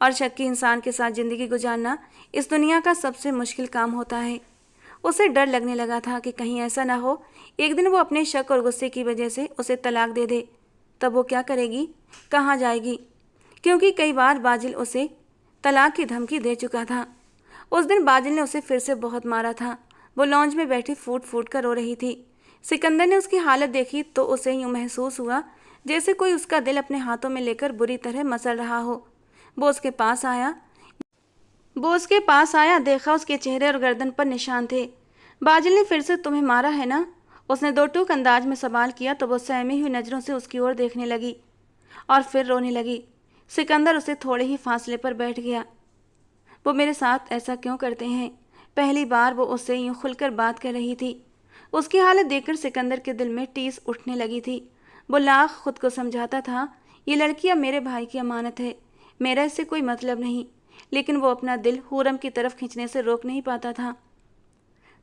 और शक्की इंसान के साथ ज़िंदगी गुजारना इस दुनिया का सबसे मुश्किल काम होता है। उसे डर लगने लगा था कि कहीं ऐसा ना हो एक दिन वो अपने शक और गुस्से की वजह से उसे तलाक दे दे। तब वो क्या करेगी, कहाँ जाएगी, क्योंकि कई बार बाजिल उसे तलाक की धमकी दे चुका था। उस दिन बाजिल ने उसे फिर से बहुत मारा था। वो लॉन्ज में बैठी फूट फूट कर रो रही थी। सिकंदर ने उसकी हालत देखी तो उसे यूँ महसूस हुआ जैसे कोई उसका दिल अपने हाथों में लेकर बुरी तरह मसल रहा हो। वो उसके पास आया, देखा उसके चेहरे और गर्दन पर निशान थे। बाजिल ने फिर से तुम्हें मारा है ना? उसने दो टूक अंदाज में सवाल किया तो वो सहमी हुई नज़रों से उसकी ओर देखने लगी और फिर रोने लगी। सिकंदर उसे थोड़े ही फासले पर बैठ गया। वो मेरे साथ ऐसा क्यों करते हैं? पहली बार वो उससे यूँ खुलकर बात कर रही थी। उसकी हालत देखकर सिकंदर के दिल में टीस उठने लगी थी। वो लाख खुद को समझाता था, ये लड़की अब मेरे भाई की अमानत है, मेरा इससे कोई मतलब नहीं, लेकिन वो अपना दिल हुरम की तरफ खींचने से रोक नहीं पाता था।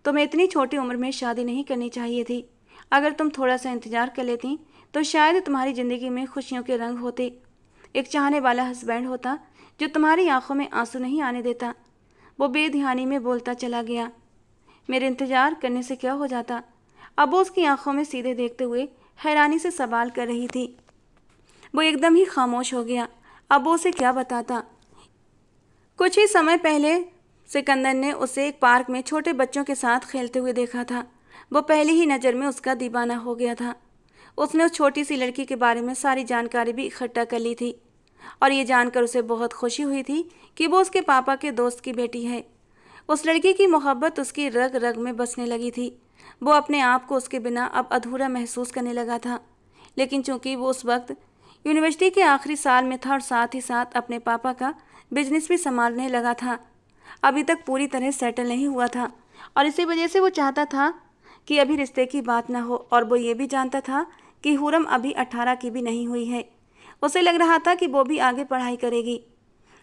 तुम्हें इतनी छोटी उम्र में शादी नहीं करनी चाहिए थी। अगर तुम थोड़ा सा इंतजार कर लेती तो शायद तुम्हारी ज़िंदगी में खुशियों के रंग होते। एक चाहने वाला हस्बैंड होता जो तुम्हारी आंखों में आंसू नहीं आने देता। वो बेध्यानी में बोलता चला गया। मेरे इंतजार करने से क्या हो जाता? अब वो उसकी आंखों में सीधे देखते हुए हैरानी से सवाल कर रही थी। वो एकदम ही खामोश हो गया। अब वो उसे क्या बताता? कुछ ही समय पहले सिकंदर ने उसे एक पार्क में छोटे बच्चों के साथ खेलते हुए देखा था। वो पहली ही नज़र में उसका दीवाना हो गया था। उसने उस छोटी सी लड़की के बारे में सारी जानकारी भी इकट्ठा कर ली थी, और ये जानकर उसे बहुत खुशी हुई थी कि वो उसके पापा के दोस्त की बेटी है। उस लड़की की मोहब्बत उसकी रग रग में बसने लगी थी। वो अपने आप को उसके बिना अब अधूरा महसूस करने लगा था। लेकिन चूंकि वो उस वक्त यूनिवर्सिटी के आखिरी साल में था और साथ ही साथ अपने पापा का बिजनेस भी संभालने लगा था, अभी तक पूरी तरह सेटल नहीं हुआ था, और इसी वजह से वो चाहता था कि अभी रिश्ते की बात ना हो। और वो ये भी जानता था कि हुरम अभी 18 की भी नहीं हुई है। उसे लग रहा था कि वो भी आगे पढ़ाई करेगी।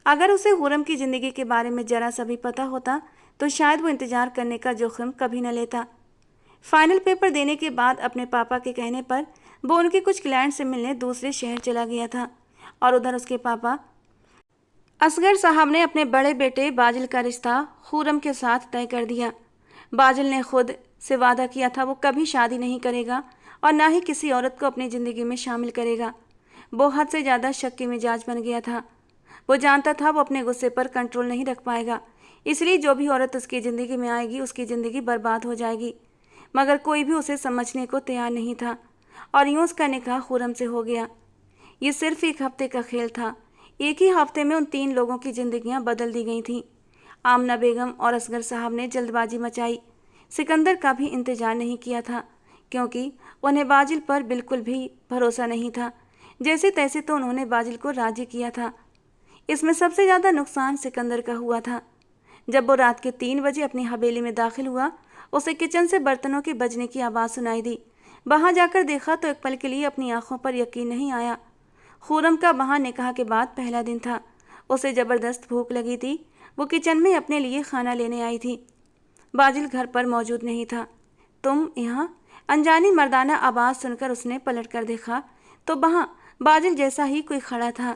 अगर उसे हुरम की ज़िंदगी के बारे में ज़रा सा भी पता होता तो शायद वो इंतज़ार करने का जोखिम कभी न लेता। फाइनल पेपर देने के बाद अपने पापा के कहने पर वो उनके कुछ क्लाइंट से मिलने दूसरे शहर चला गया था, और उधर उसके पापा असगर साहब ने अपने बड़े बेटे बाजिल का रिश्ता हुरम के साथ तय कर दिया। बाजिल ने खुद से वादा किया था वो कभी शादी नहीं करेगा और ना ही किसी औरत को अपनी ज़िंदगी में शामिल करेगा। वो हद से ज़्यादा शक की मिजाज बन गया था। वो जानता था वो अपने गुस्से पर कंट्रोल नहीं रख पाएगा, इसलिए जो भी औरत उसकी ज़िंदगी में आएगी उसकी ज़िंदगी बर्बाद हो जाएगी। मगर कोई भी उसे समझने को तैयार नहीं था और यूं उसका निकाह खुर्रम से हो गया। ये सिर्फ एक हफ्ते का खेल था। एक ही हफ्ते में उन 3 लोगों की जिंदगियां बदल दी गई थीं। आमना बेगम और असगर साहब ने जल्दबाजी मचाई। सिकंदर का भी इंतजार नहीं किया था, क्योंकि उन्हें बाजिल पर बिल्कुल भी भरोसा नहीं था। जैसे तैसे तो उन्होंने बाजिल को राजी किया था। इसमें सबसे ज़्यादा नुकसान सिकंदर का हुआ था। जब वो रात के 3 बजे अपनी हवेली में दाखिल हुआ, उसे किचन से बर्तनों के बजने की आवाज़ सुनाई दी। वहाँ जाकर देखा तो एक पल के लिए अपनी आंखों पर यकीन नहीं आया। खुर्रम का वहाँ निकाह के बाद पहला दिन था। उसे ज़बरदस्त भूख लगी थी। वो किचन में अपने लिए खाना लेने आई थी। बाजिल घर पर मौजूद नहीं था। तुम यहाँ? अनजानी मर्दाना आवाज़ सुनकर उसने पलट कर देखा तो वहाँ बाजिल जैसा ही कोई खड़ा था।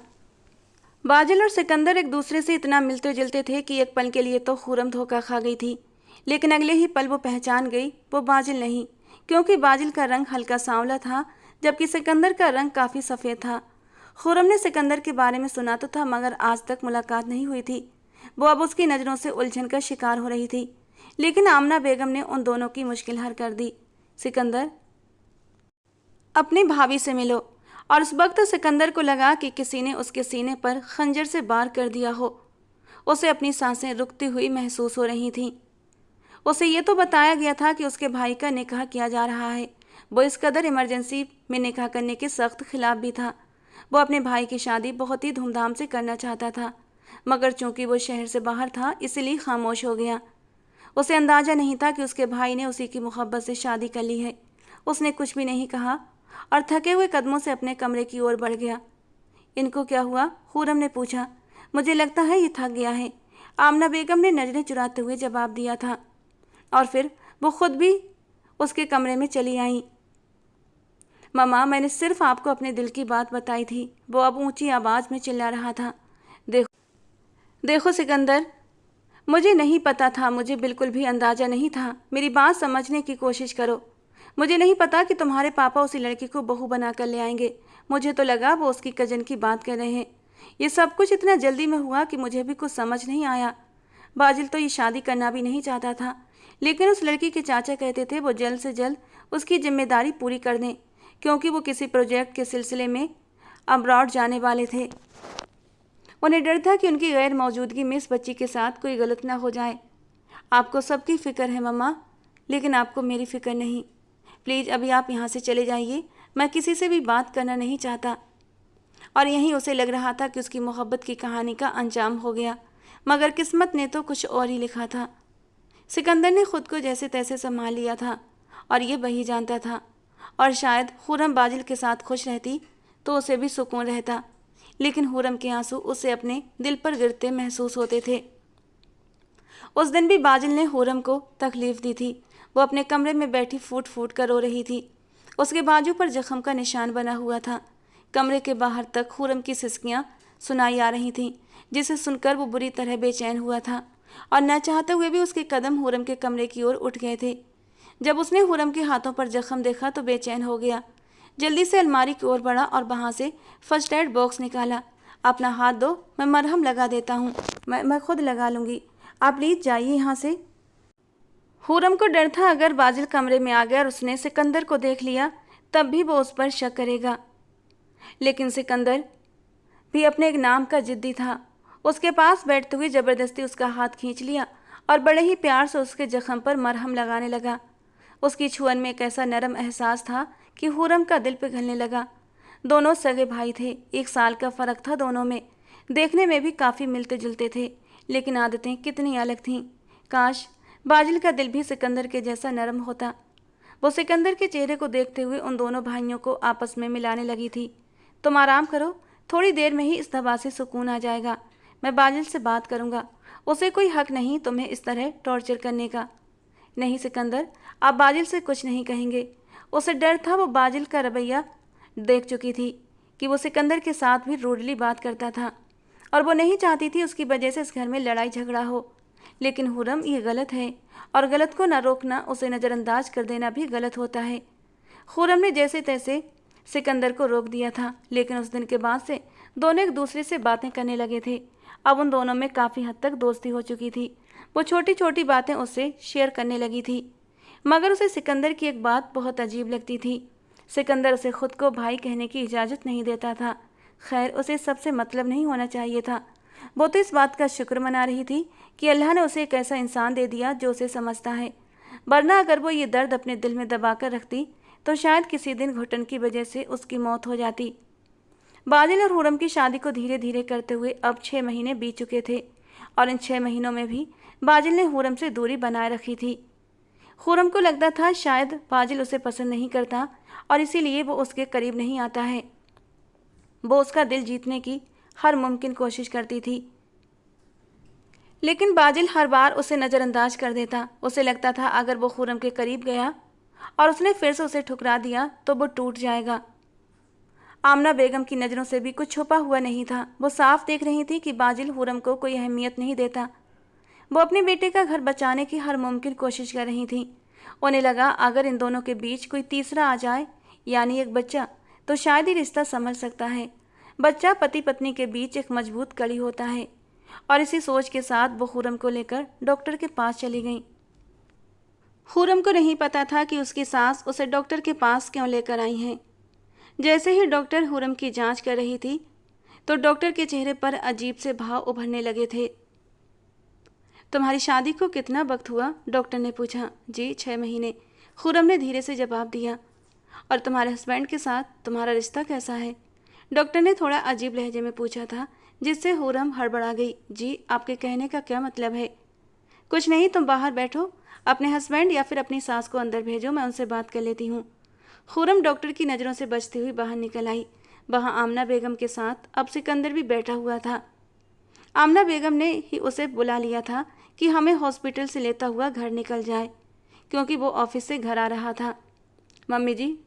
बाजिल और सिकंदर एक दूसरे से इतना मिलते जुलते थे कि एक पल के लिए तो खुर्रम धोखा खा गई थी, लेकिन अगले ही पल वो पहचान गई वो बाजिल नहीं, क्योंकि बाजिल का रंग हल्का सांवला था जबकि सिकंदर का रंग काफ़ी सफ़ेद था। खुर्रम ने सिकंदर के बारे में सुना तो था, मगर आज तक मुलाकात नहीं हुई थी। वो अब उसकी नज़रों से उलझन का शिकार हो रही थी, लेकिन आमना बेगम ने उन दोनों की मुश्किल हल कर दी। सिकंदर, अपनी भाभी से मिलो। और उस वक्त सिकंदर को लगा कि किसी ने उसके सीने पर खंजर से वार कर दिया हो। उसे अपनी सांसें रुकती हुई महसूस हो रही थीं। उसे ये तो बताया गया था कि उसके भाई का निकाह किया जा रहा है। वो इस कदर इमरजेंसी में निकाह करने के सख्त खिलाफ भी था। वो अपने भाई की शादी बहुत ही धूमधाम से करना चाहता था, मगर चूंकि वो शहर से बाहर था इसलिए खामोश हो गया। उसे अंदाज़ा नहीं था कि उसके भाई ने उसी की मोहब्बत से शादी कर ली है। उसने कुछ भी नहीं कहा और थके हुए कदमों से अपने कमरे की ओर बढ़ गया। इनको क्या हुआ? खुर्रम ने पूछा। मुझे लगता है ये थक गया है, आमना बेगम ने नजरें चुराते हुए जवाब दिया था। और फिर वो खुद भी उसके कमरे में चली आईं। ममा, मैंने सिर्फ आपको अपने दिल की बात बताई थी। वो अब ऊंची आवाज़ में चिल्ला रहा था। देखो देखो सिकंदर, मुझे नहीं पता था, मुझे बिल्कुल भी अंदाज़ा नहीं था। मेरी बात समझने की कोशिश करो। मुझे नहीं पता कि तुम्हारे पापा उसी लड़की को बहू बना कर ले आएंगे। मुझे तो लगा वो उसकी कजन की बात कर रहे हैं। ये सब कुछ इतना जल्दी में हुआ कि मुझे भी कुछ समझ नहीं आया। बाजिल तो ये शादी करना भी नहीं चाहता था, लेकिन उस लड़की के चाचा कहते थे वो जल्द से जल्द उसकी जिम्मेदारी पूरी कर दें, क्योंकि वो किसी प्रोजेक्ट के सिलसिले में अब्रॉड जाने वाले थे। उन्हें डर था कि उनकी गैर मौजूदगी में इस बच्ची के साथ कोई गलत ना हो जाए। आपको सबकी फ़िक्र है मम्मा, लेकिन आपको मेरी फ़िक्र नहीं। प्लीज़ अभी आप यहाँ से चले जाइए। मैं किसी से भी बात करना नहीं चाहता। और यहीं उसे लग रहा था कि उसकी मोहब्बत की कहानी का अंजाम हो गया, मगर किस्मत ने तो कुछ और ही लिखा था। सिकंदर ने खुद को जैसे तैसे संभाल लिया था और ये वही जानता था। और शायद खुर्रम बाजिल के साथ खुश रहती तो उसे भी सुकून रहता, लेकिन खुर्रम के आंसू उसे अपने दिल पर गिरते महसूस होते थे। उस दिन भी बाजिल ने खुर्रम को तकलीफ़ दी थी। वो अपने कमरे में बैठी फूट फूट कर रो रही थी। उसके बाजू पर जख्म का निशान बना हुआ था। कमरे के बाहर तक खुर्रम की सिसकियाँ सुनाई आ रही थीं, जिसे सुनकर वो बुरी तरह बेचैन हुआ था और न चाहते हुए भी उसके कदम खुर्रम के कमरे की ओर उठ गए थे। जब उसने खुर्रम के हाथों पर जख्म देखा तो बेचैन हो गया। जल्दी से अलमारी की ओर बढ़ा और वहाँ से फर्स्ट एड बॉक्स निकाला। अपना हाथ दो, मैं मरहम लगा देता हूँ। मैं खुद लगा लूँगी, आप प्लीज़ जाइए यहाँ से। खुर्रम को डर था अगर बाजिल कमरे में आ गया और उसने सिकंदर को देख लिया तब भी वो उस पर शक करेगा। लेकिन सिकंदर भी अपने एक नाम का जिद्दी था। उसके पास बैठते हुए ज़बरदस्ती उसका हाथ खींच लिया और बड़े ही प्यार से उसके जख्म पर मरहम लगाने लगा। उसकी छुअन में एक ऐसा नरम एहसास था कि खुर्रम का दिल पिघलने लगा। दोनों सगे भाई थे, 1 साल का फ़र्क था दोनों में। देखने में भी काफ़ी मिलते जुलते थे, लेकिन आदतें कितनी अलग थीं। काश बाजिल का दिल भी सिकंदर के जैसा नरम होता। वो सिकंदर के चेहरे को देखते हुए उन दोनों भाइयों को आपस में मिलाने लगी थी। तुम आराम करो, थोड़ी देर में ही इस दवा से सुकून आ जाएगा। मैं बाजिल से बात करूँगा, उसे कोई हक नहीं तुम्हें इस तरह टॉर्चर करने का। नहीं सिकंदर, आप बाजिल से कुछ नहीं कहेंगे। उसे डर था, वो बाजिल का रवैया देख चुकी थी कि वो सिकंदर के साथ भी रूडली बात करता था और वो नहीं चाहती थी उसकी वजह से इस घर में लड़ाई झगड़ा हो। लेकिन खुर्रम, ये गलत है और गलत को न रोकना, उसे नज़रअंदाज कर देना भी गलत होता है। खुर्रम ने जैसे तैसे सिकंदर को रोक दिया था, लेकिन उस दिन के बाद से दोनों एक दूसरे से बातें करने लगे थे। अब उन दोनों में काफ़ी हद तक दोस्ती हो चुकी थी। वो छोटी छोटी बातें उससे शेयर करने लगी थी। मगर उसे सिकंदर की एक बात बहुत अजीब लगती थी। सिकंदर उसे खुद को भाई कहने की इजाज़त नहीं देता था। खैर, उसे सबसे मतलब नहीं होना चाहिए था। वो तो इस बात का शुक्र मना रही थी कि अल्लाह ने उसे एक ऐसा इंसान दे दिया जो उसे समझता है, वरना अगर वो ये दर्द अपने दिल में दबा कर रखती तो शायद किसी दिन घुटन की वजह से उसकी मौत हो जाती। बादल और हुरम की शादी को धीरे धीरे करते हुए अब 6 महीने बीत चुके थे और इन 6 महीनों में भी बाजिल ने हुरम से दूरी बनाए रखी थी। खुरम को लगता था शायद बाजिल उसे पसंद नहीं करता और इसीलिए वो उसके करीब नहीं आता है। वो उसका दिल जीतने की हर मुमकिन कोशिश करती थी, लेकिन बाजिल हर बार उसे नज़रअंदाज कर देता। उसे लगता था अगर वो खुरम के करीब गया और उसने फिर से उसे ठुकरा दिया तो वो टूट जाएगा। आमना बेगम की नज़रों से भी कुछ छुपा हुआ नहीं था। वो साफ देख रही थी कि बाजिल हुरम को कोई अहमियत नहीं देता। वो अपने बेटे का घर बचाने की हर मुमकिन कोशिश कर रही थी। उन्हें लगा अगर इन दोनों के बीच कोई तीसरा आ जाए, यानी एक बच्चा, तो शायद ही रिश्ता संभल सकता है। बच्चा पति पत्नी के बीच एक मजबूत कड़ी होता है। और इसी सोच के साथ वो खुरम को लेकर डॉक्टर के पास चली गई। खुरम को नहीं पता था कि उसकी सास उसे डॉक्टर के पास क्यों लेकर आई हैं। जैसे ही डॉक्टर खुरम की जांच कर रही थी तो डॉक्टर के चेहरे पर अजीब से भाव उभरने लगे थे। तुम्हारी शादी को कितना वक्त हुआ? डॉक्टर ने पूछा। जी 6 महीने, खुरम ने धीरे से जवाब दिया। और तुम्हारे हस्बैंड के साथ तुम्हारा रिश्ता कैसा है? डॉक्टर ने थोड़ा अजीब लहजे में पूछा था, जिससे खुरम हड़बड़ा गई। जी, आपके कहने का क्या मतलब है? कुछ नहीं, तुम बाहर बैठो, अपने हस्बैंड या फिर अपनी सास को अंदर भेजो, मैं उनसे बात कर लेती हूँ। खुरम डॉक्टर की नज़रों से बचती हुई बाहर निकल आई। वहाँ आमना बेगम के साथ अब सिकंदर भी बैठा हुआ था। आमना बेगम ने ही उसे बुला लिया था कि हमें हॉस्पिटल से लेता हुआ घर निकल जाए, क्योंकि वो ऑफिस से घर आ रहा था। मम्मी जी,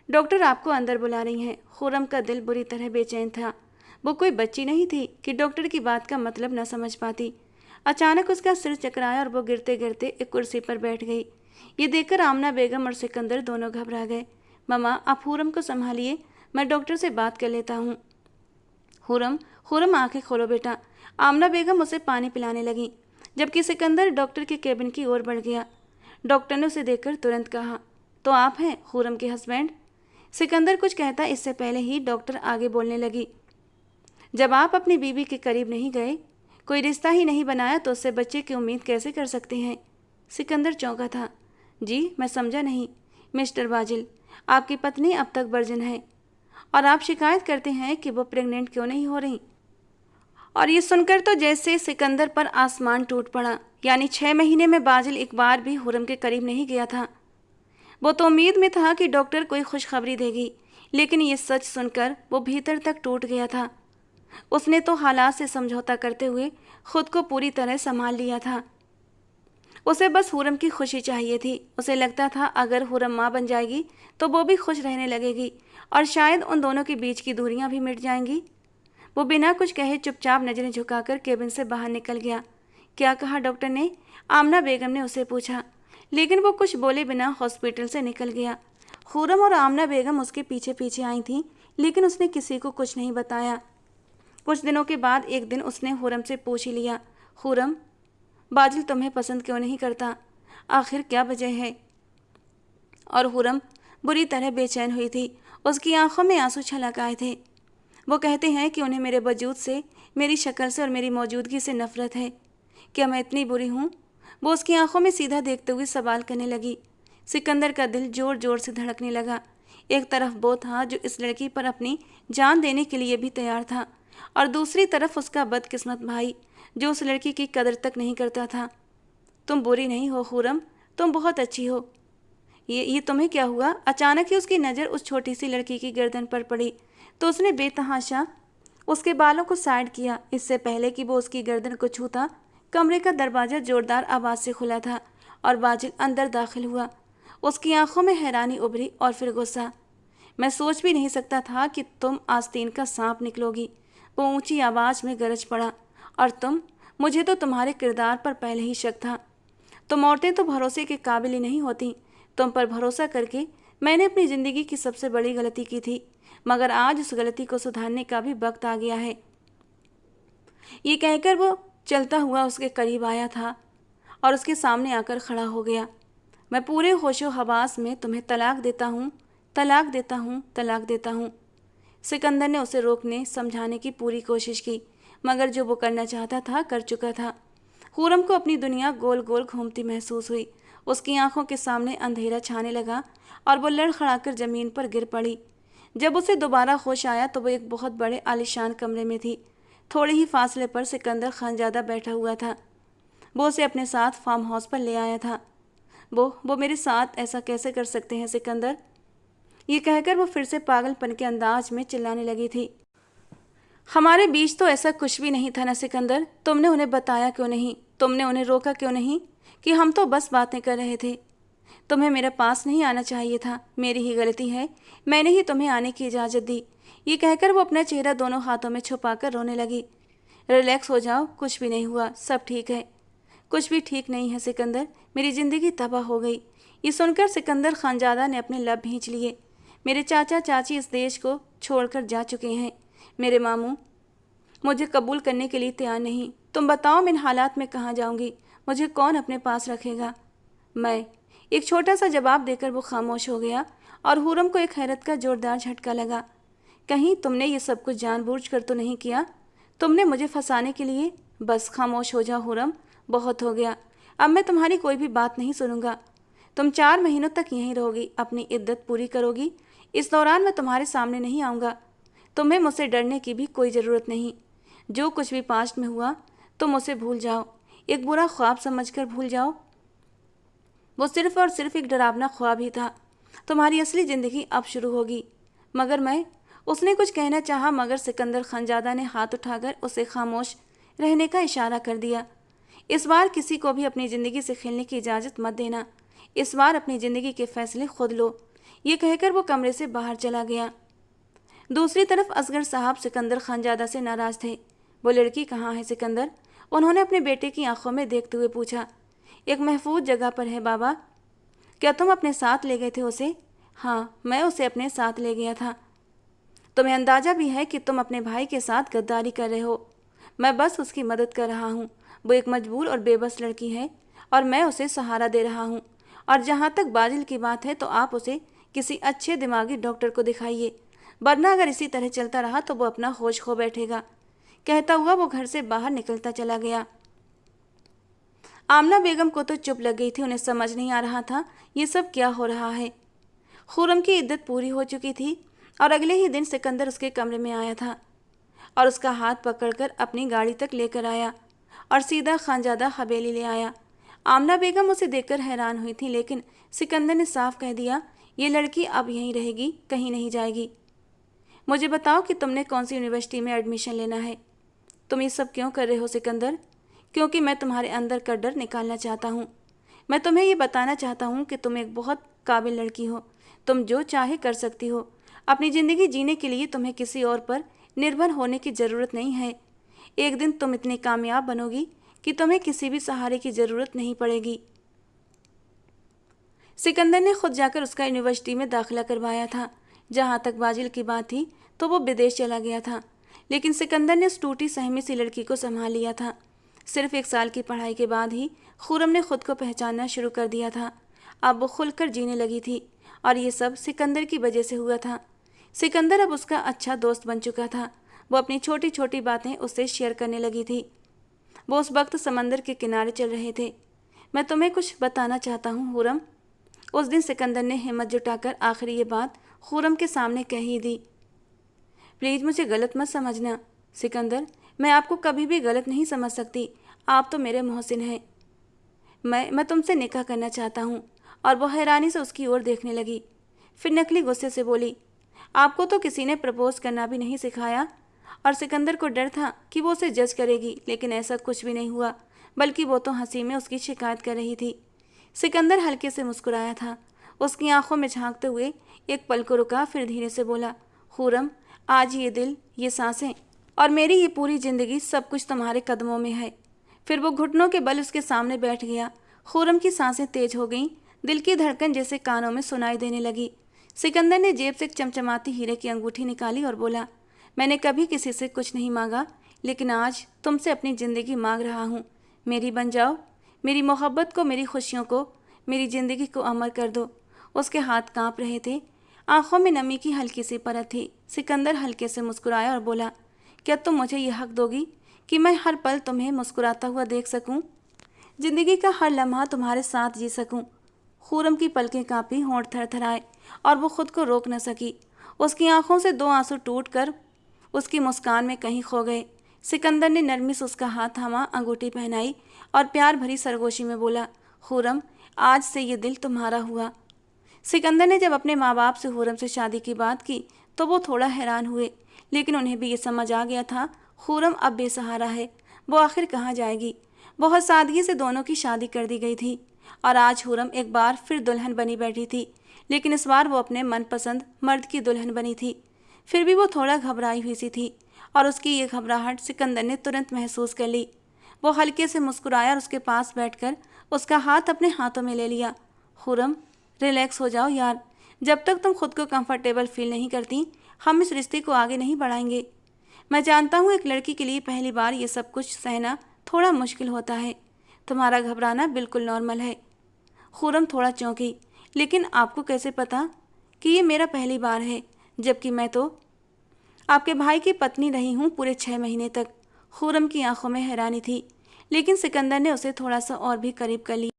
डॉक्टर आपको अंदर बुला रही हैं। खुरम का दिल बुरी तरह बेचैन था। वो कोई बच्ची नहीं थी कि डॉक्टर की बात का मतलब न समझ पाती। अचानक उसका सिर चकराया और वो गिरते गिरते एक कुर्सी पर बैठ गई। ये देखकर आमना बेगम और सिकंदर दोनों घबरा गए। मम्मा, आप खुरम को संभालिए, मैं डॉक्टर से बात कर लेता हूँ। खुरम आंखें खोलो बेटा। आमना बेगम उसे पानी पिलाने लगी, जबकि सिकंदर डॉक्टर के केबिन की ओर बढ़ गया। डॉक्टर ने उसे देखकर तुरंत कहा, तो आप हैं खुरम के हस्बैंड? सिकंदर कुछ कहता इससे पहले ही डॉक्टर आगे बोलने लगी। जब आप अपनी बीवी के करीब नहीं गए, कोई रिश्ता ही नहीं बनाया, तो उससे बच्चे की उम्मीद कैसे कर सकते हैं? सिकंदर चौंका था। जी, मैं समझा नहीं। मिस्टर बाजिल, आपकी पत्नी अब तक वर्जिन है और आप शिकायत करते हैं कि वो प्रेग्नेंट क्यों नहीं हो रही। और ये सुनकर तो जैसे सिकंदर पर आसमान टूट पड़ा। यानी 6 महीने में बाजिल एक बार भी खुरम के करीब नहीं गया था। वो तो उम्मीद में था कि डॉक्टर कोई खुशखबरी देगी, लेकिन ये सच सुनकर वो भीतर तक टूट गया था। उसने तो हालात से समझौता करते हुए खुद को पूरी तरह संभाल लिया था। उसे बस हुरम की खुशी चाहिए थी। उसे लगता था अगर हुरम माँ बन जाएगी तो वो भी खुश रहने लगेगी और शायद उन दोनों के बीच की दूरियां भी मिट जाएंगी। वो बिना कुछ कहे चुपचाप नजरें झुकाकर केबिन से बाहर निकल गया। क्या कहा डॉक्टर ने? आमना बेगम ने उसे पूछा, लेकिन वो कुछ बोले बिना हॉस्पिटल से निकल गया। खुरम और आमना बेगम उसके पीछे पीछे आई थीं, लेकिन उसने किसी को कुछ नहीं बताया। कुछ दिनों के बाद एक दिन उसने हुरम से पूछ ही लिया, खुरम, बाजिल तुम्हें पसंद क्यों नहीं करता? आखिर क्या वजह है? और हुरम बुरी तरह बेचैन हुई थी। उसकी आंखों में आंसू छलक आए थे। वो कहते हैं कि उन्हें मेरे वजूद से, मेरी शक्ल से और मेरी मौजूदगी से नफरत है। क्या मैं इतनी बुरी हूँ? वो उसकी आंखों में सीधा देखते हुए सवाल करने लगी। सिकंदर का दिल जोर जोर से धड़कने लगा। एक तरफ वो था जो इस लड़की पर अपनी जान देने के लिए भी तैयार था, और दूसरी तरफ उसका बदकिस्मत भाई जो उस लड़की की कदर तक नहीं करता था। तुम बुरी नहीं हो खुरम, तुम बहुत अच्छी हो। ये तुम्हें क्या हुआ? अचानक ही उसकी नज़र उस छोटी सी लड़की की गर्दन पर पड़ी तो उसने बेतहाशा उसके बालों को साइड किया। इससे पहले कि वो उसकी गर्दन को छूता, कमरे का दरवाज़ा जोरदार आवाज़ से खुला था और बाजिल अंदर दाखिल हुआ। उसकी आंखों में हैरानी उभरी और फिर गुस्सा। मैं सोच भी नहीं सकता था कि तुम आस्तीन का सांप निकलोगी, वो ऊंची आवाज़ में गरज पड़ा। और तुम, मुझे तो तुम्हारे किरदार पर पहले ही शक था। तुम औरतें तो भरोसे के काबिल ही नहीं होती। तुम पर भरोसा करके मैंने अपनी ज़िंदगी की सबसे बड़ी गलती की थी, मगर आज उस गलती को सुधारने का भी वक्त आ गया है। ये कहकर वो चलता हुआ उसके करीब आया था और उसके सामने आकर खड़ा हो गया। मैं पूरे होशो हवास में तुम्हें तलाक देता हूँ, तलाक देता हूँ, तलाक देता हूँ। सिकंदर ने उसे रोकने समझाने की पूरी कोशिश की, मगर जो वो करना चाहता था कर चुका था। खुर्रम को अपनी दुनिया गोल गोल घूमती महसूस हुई। उसकी आंखों के सामने अंधेरा छाने लगा और वो लड़खड़ाकर ज़मीन पर गिर पड़ी। जब उसे दोबारा होश आया तो वो एक बहुत बड़े आलीशान कमरे में थी। थोड़े ही फासले पर सिकंदर खानजादा बैठा हुआ था। वो उसे अपने साथ फार्म हाउस पर ले आया था। वो मेरे साथ ऐसा कैसे कर सकते हैं सिकंदर? ये कहकर वो फिर से पागलपन के अंदाज में चिल्लाने लगी थी। हमारे बीच तो ऐसा कुछ भी नहीं था ना सिकंदर। तुमने उन्हें बताया क्यों नहीं? तुमने उन्हें रोका क्यों नहीं? कि हम तो बस बातें कर रहे थे। तुम्हें मेरे पास नहीं आना चाहिए था। मेरी ही गलती है, मैंने ही तुम्हें आने की इजाज़त दी। ये कहकर वो अपना चेहरा दोनों हाथों में छुपाकर रोने लगी। रिलैक्स हो जाओ, कुछ भी नहीं हुआ, सब ठीक है। कुछ भी ठीक नहीं है सिकंदर, मेरी ज़िंदगी तबाह हो गई। ये सुनकर सिकंदर खानजादा ने अपने लब भींच लिए। मेरे चाचा चाची इस देश को छोड़कर जा चुके हैं। मेरे मामू मुझे कबूल करने के लिए तैयार नहीं। तुम बताओ मैं इन हालात में कहाँ जाऊँगी? मुझे कौन अपने पास रखेगा? मैं एक छोटा सा जवाब देकर वो खामोश हो गया और खुर्रम को एक हैरत का जोरदार झटका लगा। कहीं तुमने ये सब कुछ जानबूझकर तो नहीं किया? तुमने मुझे फंसाने के लिए? बस खामोश हो जाओ खुर्रम, बहुत हो गया। अब मैं तुम्हारी कोई भी बात नहीं सुनूंगा। तुम 4 महीनों तक यहीं रहोगी, अपनी इद्दत पूरी करोगी। इस दौरान मैं तुम्हारे सामने नहीं आऊँगा। तुम्हें मुझसे डरने की भी कोई ज़रूरत नहीं। जो कुछ भी पास्ट में हुआ तुम उसे भूल जाओ, एक बुरा ख्वाब समझकर भूल जाओ। वो सिर्फ और सिर्फ एक डरावना ख्वाब ही था। तुम्हारी असली ज़िंदगी अब शुरू होगी। मगर मैं उसने कुछ कहना चाहा, मगर सिकंदर खानजादा ने हाथ उठाकर उसे खामोश रहने का इशारा कर दिया। इस बार किसी को भी अपनी ज़िंदगी से खेलने की इजाज़त मत देना। इस बार अपनी ज़िंदगी के फैसले खुद लो। ये कहकर वो कमरे से बाहर चला गया। दूसरी तरफ असगर साहब सिकंदर खानजादा से नाराज़ थे। वो लड़की कहाँ है सिकंदर? उन्होंने अपने बेटे की आंखों में देखते हुए पूछा। एक महफूज जगह पर है बाबा। क्या तुम अपने साथ ले गए थे उसे? हाँ, मैं उसे अपने साथ ले गया था। तुम्हें अंदाज़ा भी है कि तुम अपने भाई के साथ गद्दारी कर रहे हो। मैं बस उसकी मदद कर रहा हूँ। वो एक मजबूर और बेबस लड़की है और मैं उसे सहारा दे रहा हूँ। और जहाँ तक बाजिल की बात है तो आप उसे किसी अच्छे दिमागी डॉक्टर को दिखाइए, वरना अगर इसी तरह चलता रहा तो वो अपना होश खो बैठेगा। कहता हुआ वो घर से बाहर निकलता चला गया। आमना बेगम को तो चुप लग गई थी। उन्हें समझ नहीं आ रहा था ये सब क्या हो रहा है। खुर्रम की इद्दत पूरी हो चुकी थी और अगले ही दिन सिकंदर उसके कमरे में आया था और उसका हाथ पकड़कर अपनी गाड़ी तक लेकर आया और सीधा खानजादा हवेली ले आया। आमना बेगम उसे देखकर हैरान हुई थी, लेकिन सिकंदर ने साफ कह दिया, ये लड़की अब यहीं रहेगी, कहीं नहीं जाएगी। मुझे बताओ कि तुमने कौन सी यूनिवर्सिटी में एडमिशन लेना है? तुम ये सब क्यों कर रहे हो सिकंदर? क्योंकि मैं तुम्हारे अंदर का डर निकालना चाहता हूँ। मैं तुम्हें ये बताना चाहता हूँ कि तुम एक बहुत काबिल लड़की हो। तुम जो चाहे कर सकती हो। अपनी ज़िंदगी जीने के लिए तुम्हें किसी और पर निर्भर होने की ज़रूरत नहीं है। एक दिन तुम इतनी कामयाब बनोगी कि तुम्हें किसी भी सहारे की ज़रूरत नहीं पड़ेगी। सिकंदर ने खुद जाकर उसका यूनिवर्सिटी में दाखिला करवाया था। जहाँ तक बाजिल की बात थी तो वो विदेश चला गया था, लेकिन सिकंदर ने उस टूटी सहमी सी लड़की को संभाल लिया था। सिर्फ 1 साल की पढ़ाई के बाद ही खुर्रम ने खुद को पहचानना शुरू कर दिया था। अब वो खुलकर जीने लगी थी और ये सब सिकंदर की वजह से हुआ था। सिकंदर अब उसका अच्छा दोस्त बन चुका था। वो अपनी छोटी छोटी बातें उससे शेयर करने लगी थी। वो उस वक्त समंदर के किनारे चल रहे थे। मैं तुम्हें कुछ बताना चाहता हूँ खुर्रम। उस दिन सिकंदर ने हिम्मत जुटाकर आखिर ये बात खुर्रम के सामने कह ही दी। प्लीज़ मुझे गलत मत समझना सिकंदर, मैं आपको कभी भी गलत नहीं समझ सकती। आप तो मेरे मोहसिन हैं। मैं तुमसे निकाह करना चाहता हूँ। और वो हैरानी से उसकी ओर देखने लगी। फिर नकली गुस्से से बोली, आपको तो किसी ने प्रपोज करना भी नहीं सिखाया। और सिकंदर को डर था कि वो उसे जज करेगी, लेकिन ऐसा कुछ भी नहीं हुआ, बल्कि वो तो हंसी में उसकी शिकायत कर रही थी। सिकंदर हल्के से मुस्कुराया था। उसकी आंखों में झांकते हुए एक पल को रुका, फिर धीरे से बोला, खुर्रम, आज ये दिल, ये सांसें और मेरी ये पूरी ज़िंदगी सब कुछ तुम्हारे कदमों में है। फिर वो घुटनों के बल उसके सामने बैठ गया। खुर्रम की सांसें तेज हो गईं, दिल की धड़कन जैसे कानों में सुनाई देने लगी। सिकंदर ने जेब से एक चमचमाती हीरे की अंगूठी निकाली और बोला, मैंने कभी किसी से कुछ नहीं मांगा, लेकिन आज तुमसे अपनी ज़िंदगी मांग रहा हूँ। मेरी बन जाओ। मेरी मोहब्बत को, मेरी खुशियों को, मेरी ज़िंदगी को अमर कर दो। उसके हाथ कांप रहे थे, आंखों में नमी की हल्की सी परत थी। सिकंदर हल्के से मुस्कुराया और बोला, क्या तुम मुझे यह हक दोगी कि मैं हर पल तुम्हें मुस्कुराता हुआ देख सकूं, जिंदगी का हर लम्हा तुम्हारे साथ जी सकूं। खुर्रम की पलकें कांपी, होंठ थरथराए और वो खुद को रोक न सकी। उसकी आंखों से 2 आंसू टूटकर उसकी मुस्कान में कहीं खो गए। सिकंदर ने नरमी से उसका हाथ थामा, अंगूठी पहनाई और प्यार भरी सरगोशी में बोला, खुर्रम, आज से ये दिल तुम्हारा हुआ। सिकंदर ने जब अपने माँ बाप से खुर्रम से शादी की बात की तो वो थोड़ा हैरान हुए, लेकिन उन्हें भी ये समझ आ गया था खुर्रम अब बेसहारा है, वो आखिर कहाँ जाएगी। बहुत सादगी से दोनों की शादी कर दी गई थी और आज खुर्रम एक बार फिर दुल्हन बनी बैठी थी, लेकिन इस बार वो अपने मनपसंद मर्द की दुल्हन बनी थी। फिर भी वो थोड़ा घबराई हुई सी थी और उसकी ये घबराहट सिकंदर ने तुरंत महसूस कर ली। वो हल्के से मुस्कुराया और उसके पास बैठकर उसका हाथ अपने हाथों में ले लिया। खुर्रम, रिलैक्स हो जाओ यार, जब तक तुम खुद को कंफर्टेबल फील नहीं करती हम इस रिश्ते को आगे नहीं बढ़ाएंगे। मैं जानता हूँ एक लड़की के लिए पहली बार ये सब कुछ सहना थोड़ा मुश्किल होता है। तुम्हारा घबराना बिल्कुल नॉर्मल है। खुर्रम थोड़ा चौंकी, लेकिन आपको कैसे पता कि ये मेरा पहली बार है, जबकि मैं तो आपके भाई की पत्नी रही हूँ पूरे 6 महीने तक। खुर्रम की आंखों में हैरानी थी, लेकिन सिकंदर ने उसे थोड़ा सा और भी करीब कर लिया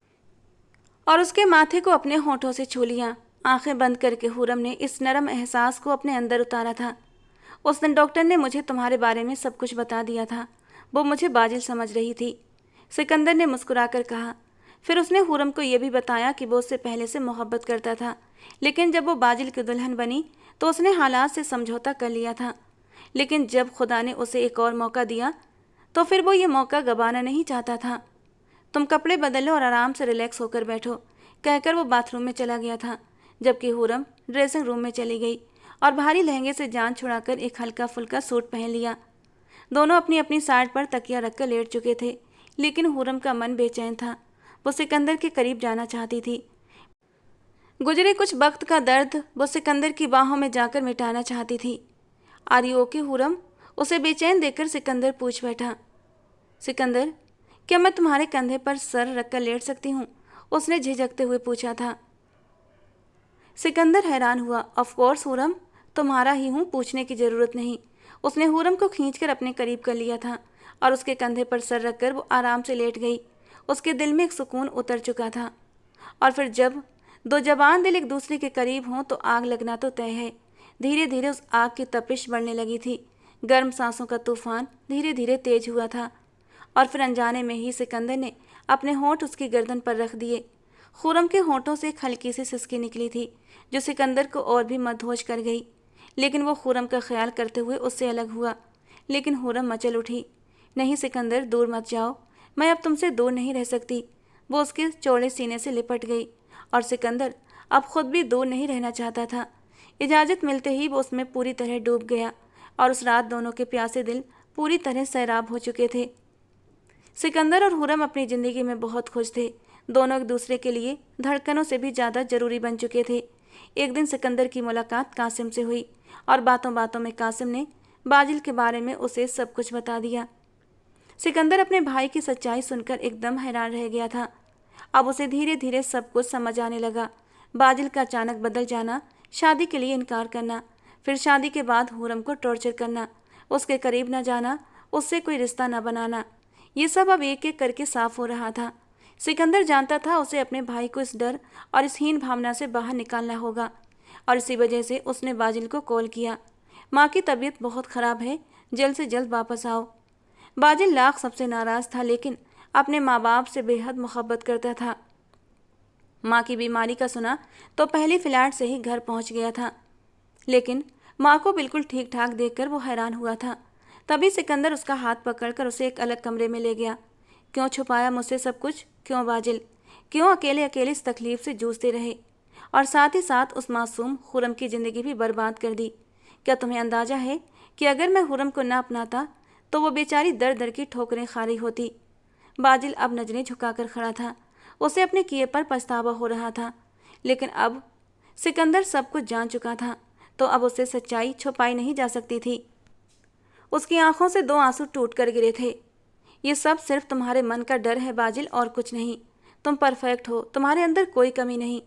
और उसके माथे को अपने होठों से छू लिया। आंखें बंद करके खुर्रम ने इस नरम एहसास को अपने अंदर उतारा था। उस दिन डॉक्टर ने मुझे तुम्हारे बारे में सब कुछ बता दिया था। वो मुझे बाजिल समझ रही थी, सिकंदर ने मुस्कुराकर कहा। फिर उसने खुर्रम को यह भी बताया कि वो उससे पहले से मोहब्बत करता था, लेकिन जब वो बाजिल की दुल्हन बनी तो उसने हालात से समझौता कर लिया था। लेकिन जब खुदा ने उसे एक और मौका दिया तो फिर वो ये मौका गंवाना नहीं चाहता था। तुम कपड़े बदलो और आराम से रिलैक्स होकर बैठो, कहकर वो बाथरूम में चला गया था, जबकि खुर्रम ड्रेसिंग रूम में चली गई और भारी लहंगे से जान छुड़ाकर एक हल्का फुल्का सूट पहन लिया। दोनों अपनी अपनी साइड पर तकिया रखकर लेट चुके थे, लेकिन खुर्रम का मन बेचैन था। वो सिकंदर के करीब जाना चाहती थी। गुजरे कुछ वक्त का दर्द वो सिकंदर की बाहों में जाकर मिटाना चाहती थी। Are you okay Khurram? उसे बेचैन देखकर सिकंदर पूछ बैठा। सिकंदर, क्या मैं तुम्हारे कंधे पर सर रखकर लेट सकती हूँ? उसने झिझकते हुए पूछा था। सिकंदर हैरान हुआ। ऑफ कोर्स खुर्रम, तुम्हारा ही हूँ, पूछने की ज़रूरत नहीं। उसने खुर्रम को खींचकर अपने करीब कर लिया था और उसके कंधे पर सर रखकर वो आराम से लेट गई। उसके दिल में एक सुकून उतर चुका था। और फिर जब 2 जवान दिल एक दूसरे के करीब हों तो आग लगना तो तय है। धीरे धीरे उस आग की तपिश बढ़ने लगी थी। गर्म सांसों का तूफान धीरे धीरे तेज हुआ था और फिर अनजाने में ही सिकंदर ने अपने होंठ उसकी गर्दन पर रख दिए। खुर्रम के होंठों से एक हल्की सी सिसकी निकली थी जो सिकंदर को और भी मदहोश कर गई, लेकिन वो खुर्रम का ख्याल करते हुए उससे अलग हुआ। लेकिन खुर्रम मचल उठी। नहीं सिकंदर, दूर मत जाओ, मैं अब तुमसे दूर नहीं रह सकती। वो उसके चौड़े सीने से लिपट गई और सिकंदर अब खुद भी दूर नहीं रहना चाहता था। इजाज़त मिलते ही वो उसमें पूरी तरह डूब गया और उस रात दोनों के प्यासे दिल पूरी तरह सैराब हो चुके थे। सिकंदर और खुर्रम अपनी ज़िंदगी में बहुत खुश थे। दोनों एक दूसरे के लिए धड़कनों से भी ज़्यादा ज़रूरी बन चुके थे। एक दिन सिकंदर की मुलाकात कासिम से हुई और बातों बातों में कासिम ने बाजिल के बारे में उसे सब कुछ बता दिया। सिकंदर अपने भाई की सच्चाई सुनकर एकदम हैरान रह गया था। अब उसे धीरे धीरे सब कुछ समझ आने लगा। बाजिल का अचानक बदल जाना, शादी के लिए इनकार करना, फिर शादी के बाद खुर्रम को टॉर्चर करना, उसके करीब न जाना, उससे कोई रिश्ता न बनाना, ये सब अब एक एक करके साफ हो रहा था। सिकंदर जानता था उसे अपने भाई को इस डर और इस हीन भावना से बाहर निकालना होगा और इसी वजह से उसने बाजिल को कॉल किया। माँ की तबीयत बहुत ख़राब है, जल्द से जल्द वापस आओ। बाजिल लाख सबसे नाराज़ था, लेकिन अपने माँ बाप से बेहद मोहब्बत करता था। माँ की बीमारी का सुना तो पहली फ्लैट से ही घर पहुँच गया था, लेकिन माँ को बिल्कुल ठीक ठाक देखकर वो हैरान हुआ था। तभी सिकंदर उसका हाथ पकड़कर उसे एक अलग कमरे में ले गया। क्यों छुपाया मुझसे सब कुछ? क्यों बाजिल? क्यों अकेले अकेले इस तकलीफ से जूझते रहे और साथ ही साथ उस मासूम खुर्रम की ज़िंदगी भी बर्बाद कर दी? क्या तुम्हें अंदाज़ा है कि अगर मैं खुर्रम को ना अपनाता तो वो बेचारी दर दर की ठोकरें खा रही होती? बाजिल अब नजरें झुकाकर खड़ा था। उसे अपने किए पर पछतावा हो रहा था, लेकिन अब सिकंदर सब कुछ जान चुका था तो अब उससे सच्चाई छुपाई नहीं जा सकती थी। उसकी आंखों से 2 आंसू टूट कर गिरे थे। ये सब सिर्फ तुम्हारे मन का डर है बाजिल, और कुछ नहीं। तुम परफेक्ट हो, तुम्हारे अंदर कोई कमी नहीं,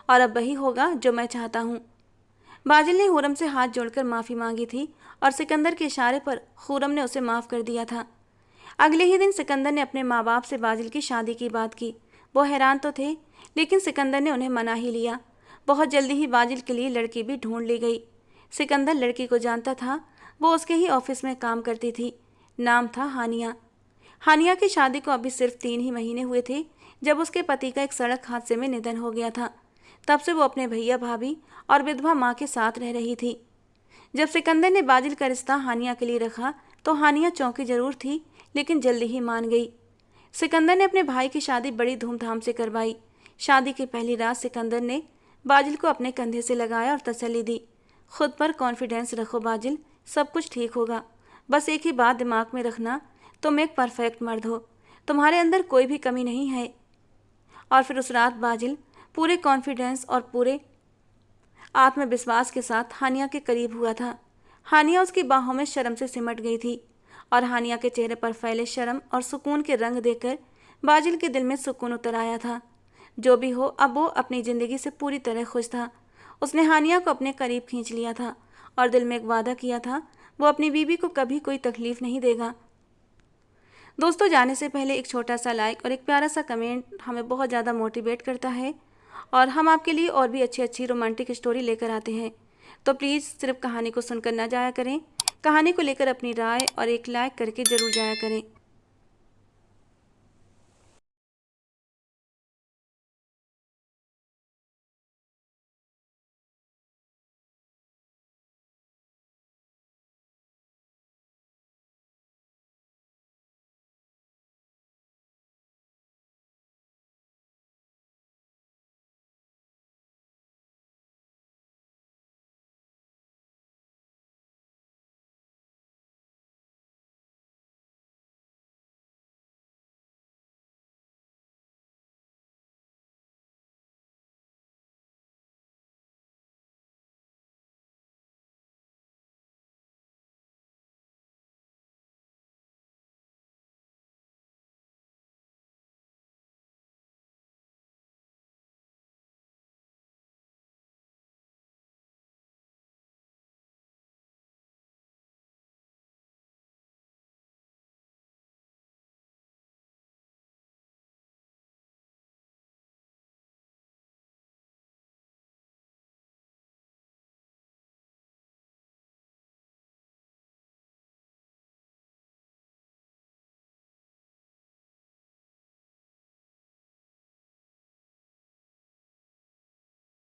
और अब वही होगा जो मैं चाहता हूँ। बाजिल ने खुर्रम से हाथ जोड़कर माफ़ी मांगी थी और सिकंदर के इशारे पर खुर्रम ने उसे माफ़ कर दिया था। अगले ही दिन सिकंदर ने अपने माँ बाप से बाजिल की शादी की बात की। वो हैरान तो थे, लेकिन सिकंदर ने उन्हें मना ही लिया। बहुत जल्दी ही बाजिल के लिए लड़की भी ढूंढ ली गई। सिकंदर लड़की को जानता था, वो उसके ही ऑफिस में काम करती थी। नाम था हानिया। हानिया की शादी को अभी सिर्फ 3 ही महीने हुए थे जब उसके पति का एक सड़क हादसे में निधन हो गया था। तब से वो अपने भैया भाभी और विधवा माँ के साथ रह रही थी। जब सिकंदर ने बाजिल का रिश्ता हानिया के लिए रखा तो हानिया चौंकी जरूर थी, लेकिन जल्दी ही मान गई। सिकंदर ने अपने भाई की शादी बड़ी धूमधाम से करवाई। शादी की पहली रात सिकंदर ने बाजिल को अपने कंधे से लगाया और तसल्ली दी। खुद पर कॉन्फिडेंस रखो बाजिल, सब कुछ ठीक होगा। बस एक ही बात दिमाग में रखना, तुम एक परफेक्ट मर्द हो, तुम्हारे अंदर कोई भी कमी नहीं है। और फिर उस रात बाजिल पूरे कॉन्फिडेंस और पूरे आत्मविश्वास के साथ हानिया के करीब हुआ था। हानिया उसकी बाहों में शर्म से सिमट गई थी और हानिया के चेहरे पर फैले शर्म और सुकून के रंग देखकर बाजिल के दिल में सुकून उतर आया था। जो भी हो, अब वो अपनी ज़िंदगी से पूरी तरह खुश था। उसने हानिया को अपने करीब खींच लिया था और दिल में एक वादा किया था, वो अपनी बीवी को कभी कोई तकलीफ नहीं देगा। दोस्तों, जाने से पहले एक छोटा सा लाइक और एक प्यारा सा कमेंट हमें बहुत ज़्यादा मोटिवेट करता है और हम आपके लिए और भी अच्छी अच्छी रोमांटिक स्टोरी लेकर आते हैं। तो प्लीज़ सिर्फ कहानी को सुनकर ना जाया करें, कहानी को लेकर अपनी राय और एक लाइक करके ज़रूर जाया करें।